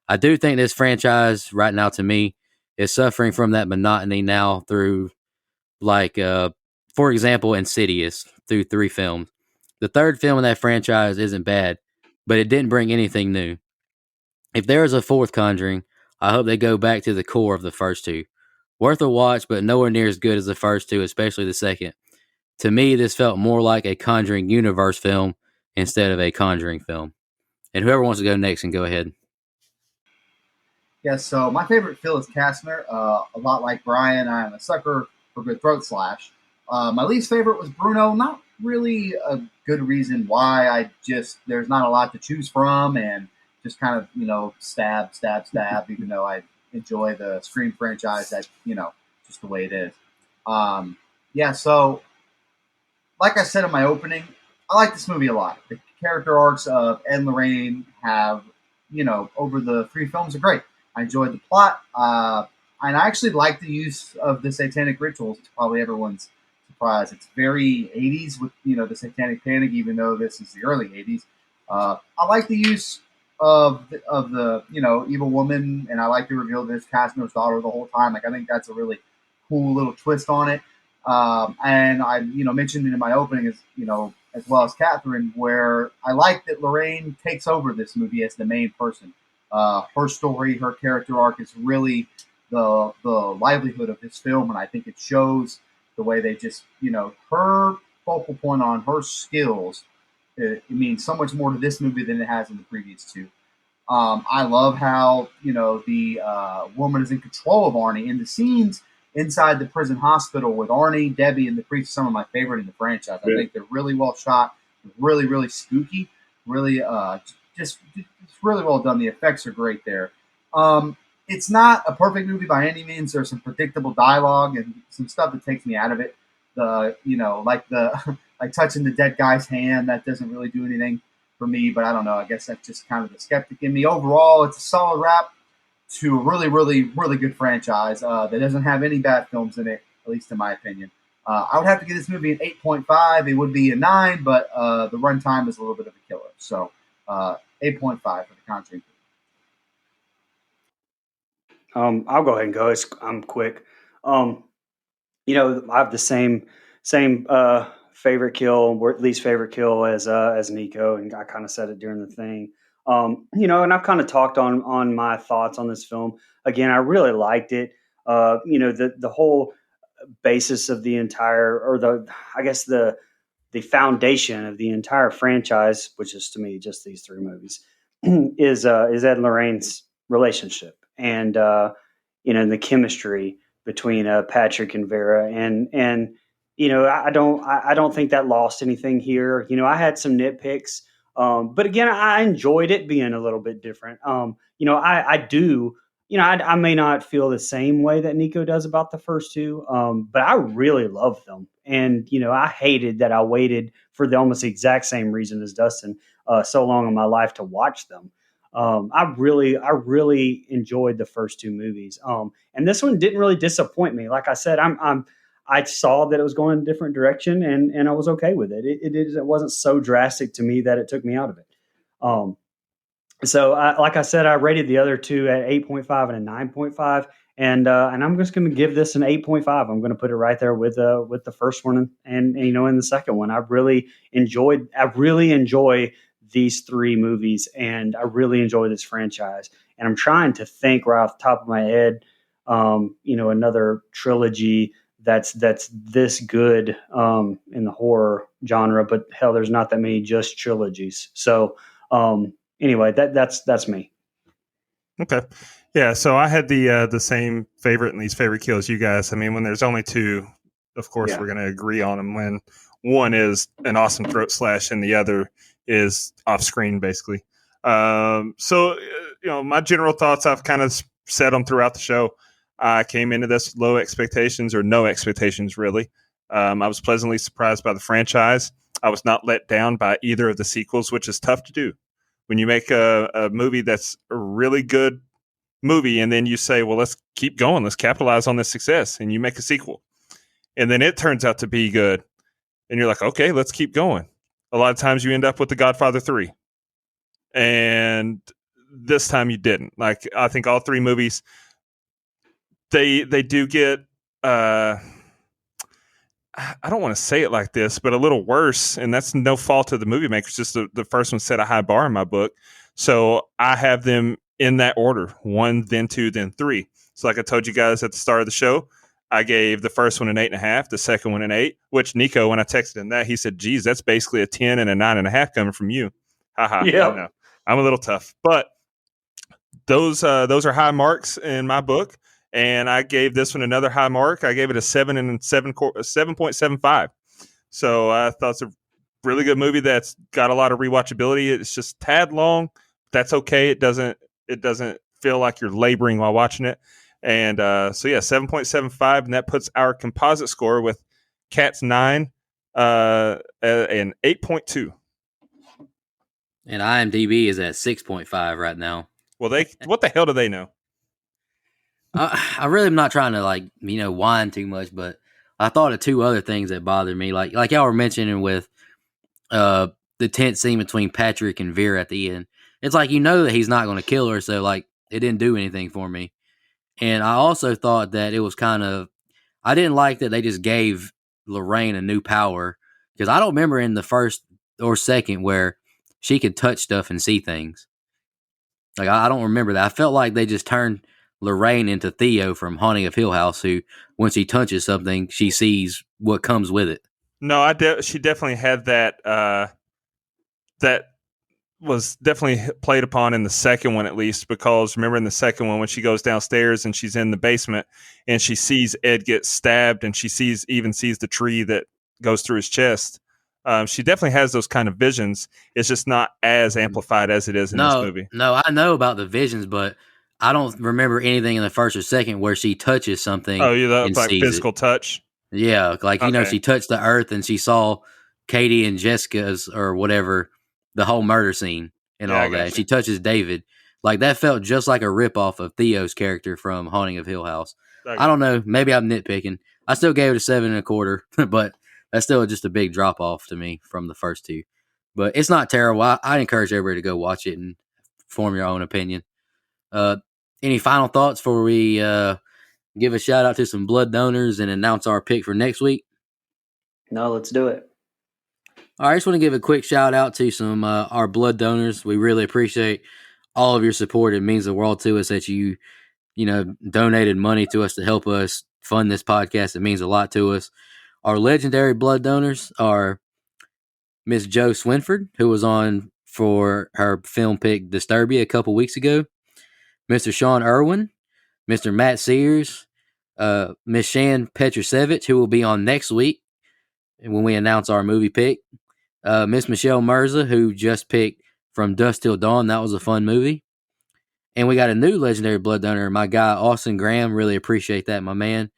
I do think this franchise, right now to me, is suffering from that monotony now through, for example, Insidious, through 3 films. The third film in that franchise isn't bad, but it didn't bring anything new. If there is a fourth Conjuring, I hope they go back to the core of the first two. Worth a watch, but nowhere near as good as the first two, especially the second. To me, this felt more like a Conjuring universe film instead of a Conjuring film. And whoever wants to go next can go ahead. Yeah, so my favorite Phil is Kastner. A lot like Brian, I am a sucker for good throat slash. My least favorite was Bruno. Not really a good reason why. There's not a lot to choose from, and just kind of stab. Even though I enjoy the Scream franchise, that just the way it is. Yeah, so like I said in my opening, I like this movie a lot. The character arcs of Ed and Lorraine have over the 3 films are great. I enjoyed the plot, and I actually like the use of the satanic rituals. It's probably everyone's surprise. It's very 80s with the satanic panic, even though this is the early 80s. I like the use of the evil woman, and I like to reveal this Castner's daughter the whole time. Like, I think that's a really cool little twist on it. And I mentioned it in my opening as well as Catherine, where I like that Lorraine takes over this movie as the main person. Her story, her character arc is really the livelihood of this film, and I think it shows the way they just, her focal point on her skills. It means so much more to this movie than it has in the previous two. I love how the woman is in control of Arnie in the scenes inside the prison hospital with Arnie, Debbie, and the priest. Some of my favorite in the franchise. I think they're really well shot, really really spooky, really just it's really well done. The effects are great there. It's not a perfect movie by any means. There's some predictable dialogue and some stuff that takes me out of it. Like the like touching the dead guy's hand, that doesn't really do anything for me, but I don't know. I guess that's just kind of the skeptic in me. Overall, it's a solid wrap to a really, really, really good franchise that doesn't have any bad films in it, at least in my opinion. I would have to give this movie an 8.5. It would be a 9, but the runtime is a little bit of a killer. So 8.5 for the Conjuring. I'll go ahead and go. I'm quick. I have the same favorite kill, or least favorite kill as Nico, and I kind of said it during the thing. And I've kind of talked on my thoughts on this film. Again, I really liked it. The whole basis of the entire, or the foundation of the entire franchise, which is to me just these three movies, is Ed and Lorraine's relationship, and the chemistry between Patrick and Vera, and I don't think that lost anything here. I had some nitpicks, but again, I enjoyed it being a little bit different. I do. I may not feel the same way that Nico does about the first two, but I really love them. And, I hated that I waited for the almost exact same reason as Dustin so long in my life to watch them. I really enjoyed the first two movies. And this one didn't really disappoint me. Like I said, I saw that it was going in a different direction, and I was okay with it. It wasn't so drastic to me that it took me out of it. Like I said, I rated the other two at 8.5 and a 9.5, and I'm just going to give this an 8.5. I'm going to put it right there with the first one and in the second one. I really enjoy these three movies, and I really enjoy this franchise. And I'm trying to think right off the top of my head, another trilogy that's this good in the horror genre. But hell, there's not that many just trilogies. So anyway, that's me. Okay. Yeah, so I had the same favorite and least favorite kills you guys. I mean, when there's only two, of course we're going to agree on them. When one is an awesome throat slash and the other is off screen, basically. My general thoughts, I've kind of said them throughout the show. I came into this low expectations, or no expectations, really. I was pleasantly surprised by the franchise. I was not let down by either of the sequels, which is tough to do. When you make a movie that's a really good movie and then you say, well, let's keep going, let's capitalize on this success, and you make a sequel, and then it turns out to be good, and you're like, okay, let's keep going. A lot of times you end up with The Godfather 3, and this time you didn't. Like, I think all three movies, they do get I don't want to say it like this, but a little worse, and that's no fault of the movie makers. Just the first one set a high bar in my book, so I have them in that order: 1, then 2, then 3. So, like I told you guys at the start of the show, I gave the first one an 8.5, the second one an 8. Which Nico, when I texted him that, he said, "Geez, that's basically a 10 and a 9.5 coming from you." Haha. Yeah, I know. I'm a little tough, but those are high marks in my book. And I gave this one another high mark. I gave it a 7.75. So I thought it's a really good movie that's got a lot of rewatchability. It's just tad long. That's okay. It doesn't feel like you're laboring while watching it. And 7.75, and that puts our composite score with Cat's 9 an 8.2. And IMDb is at 6.5 right now. Well, what the hell do they know? I really am not trying to whine too much, but I thought of two other things that bothered me. Like y'all were mentioning with the tense scene between Patrick and Vera at the end. It's like, that he's not going to kill her, so it didn't do anything for me. And I also thought that it was I didn't like that they just gave Lorraine a new power, because I don't remember in the first or second where she could touch stuff and see things. Like I don't remember that. I felt like they just turned Lorraine into Theo from Haunting of Hill House, who when she touches something, she sees what comes with it. No, she definitely had that. That was definitely played upon in the second one, at least, because remember in the second one when she goes downstairs and she's in the basement and she sees Ed get stabbed and she even sees the tree that goes through his chest. She definitely has those kind of visions. It's just not as amplified as it is in this movie. No, I know about the visions, but I don't remember anything in the first or second where she touches something. Oh, yeah, and like sees physical it. touch. Yeah, like Okay. she touched the earth and she saw Katie and Jessica's or whatever, the whole murder scene and Yeah, I all that. gotcha. And she touches David. Like that felt just like a ripoff of Theo's character from Haunting of Hill House. Okay. I don't know. Maybe I'm nitpicking. I still gave it a 7.25, but that's still just a big drop off to me from the first two. But it's not terrible. I encourage everybody to go watch it and form your own opinion. Any final thoughts before we give a shout out to some blood donors and announce our pick for next week? No, let's do it. All right, I just want to give a quick shout out to some our blood donors. We really appreciate all of your support. It means the world to us that you donated money to us to help us fund this podcast. It means a lot to us. Our legendary blood donors are Miss Jo Swinford, who was on for her film pick Disturbia a couple weeks ago, Mr. Sean Irwin, Mr. Matt Sears, Miss Shan Petrusevich, who will be on next week when we announce our movie pick, Miss Michelle Mirza, who just picked From Dusk Till Dawn. That was a fun movie. And we got a new legendary blood donor, my guy, Austin Graham. Really appreciate that, my man.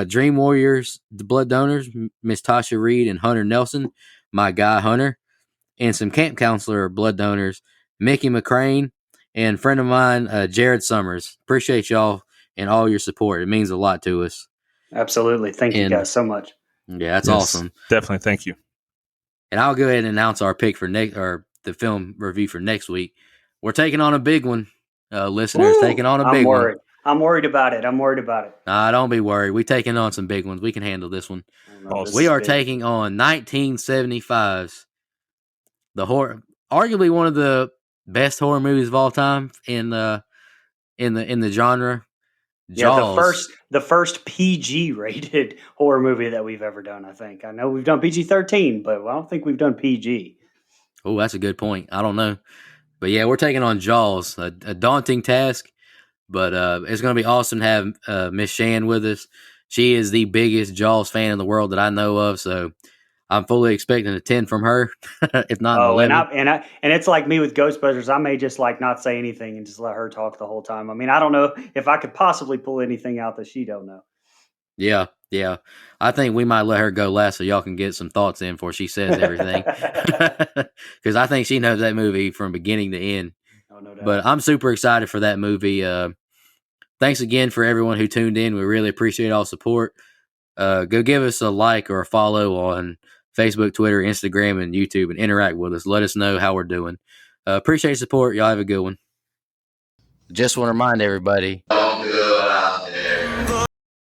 Dream Warriors, the blood donors, Miss Tasha Reed and Hunter Nelson, my guy, Hunter. And some camp counselor blood donors, Mickey McCrane and friend of mine, Jared Summers. Appreciate y'all and all your support. It means a lot to us. Absolutely. Thank you guys so much. Yeah, that's awesome. Definitely. Thank you. And I'll go ahead and announce our pick for the film review for next week. We're taking on a big one, listeners. Woo! Taking on a big one. I'm worried about it. Nah, don't be worried. We're taking on some big ones. We can handle this one. Awesome. We are taking on 1975's the horror, arguably one of the best horror movies of all time in the genre. Jaws. Yeah, the first PG rated horror movie that we've ever done. I think. I know we've done PG-13, but I don't think we've done PG. Oh, that's a good point. I don't know, but yeah, we're taking on Jaws, a daunting task, but it's going to be awesome to have Miss Shan with us. She is the biggest Jaws fan in the world that I know of, so I'm fully expecting a 10 from her, if not an 11. And it's like me with Ghostbusters. I may just like not say anything and just let her talk the whole time. I mean, I don't know if I could possibly pull anything out that she don't know. Yeah. I think we might let her go last so y'all can get some thoughts in before she says everything. Because I think she knows that movie from beginning to end. Oh, no doubt. But I'm super excited for that movie. Thanks again for everyone who tuned in. We really appreciate all support. Go give us a like or a follow on Facebook, Twitter, Instagram, and YouTube and interact with us. Let us know how we're doing. Appreciate support. Y'all have a good one. Just want to remind everybody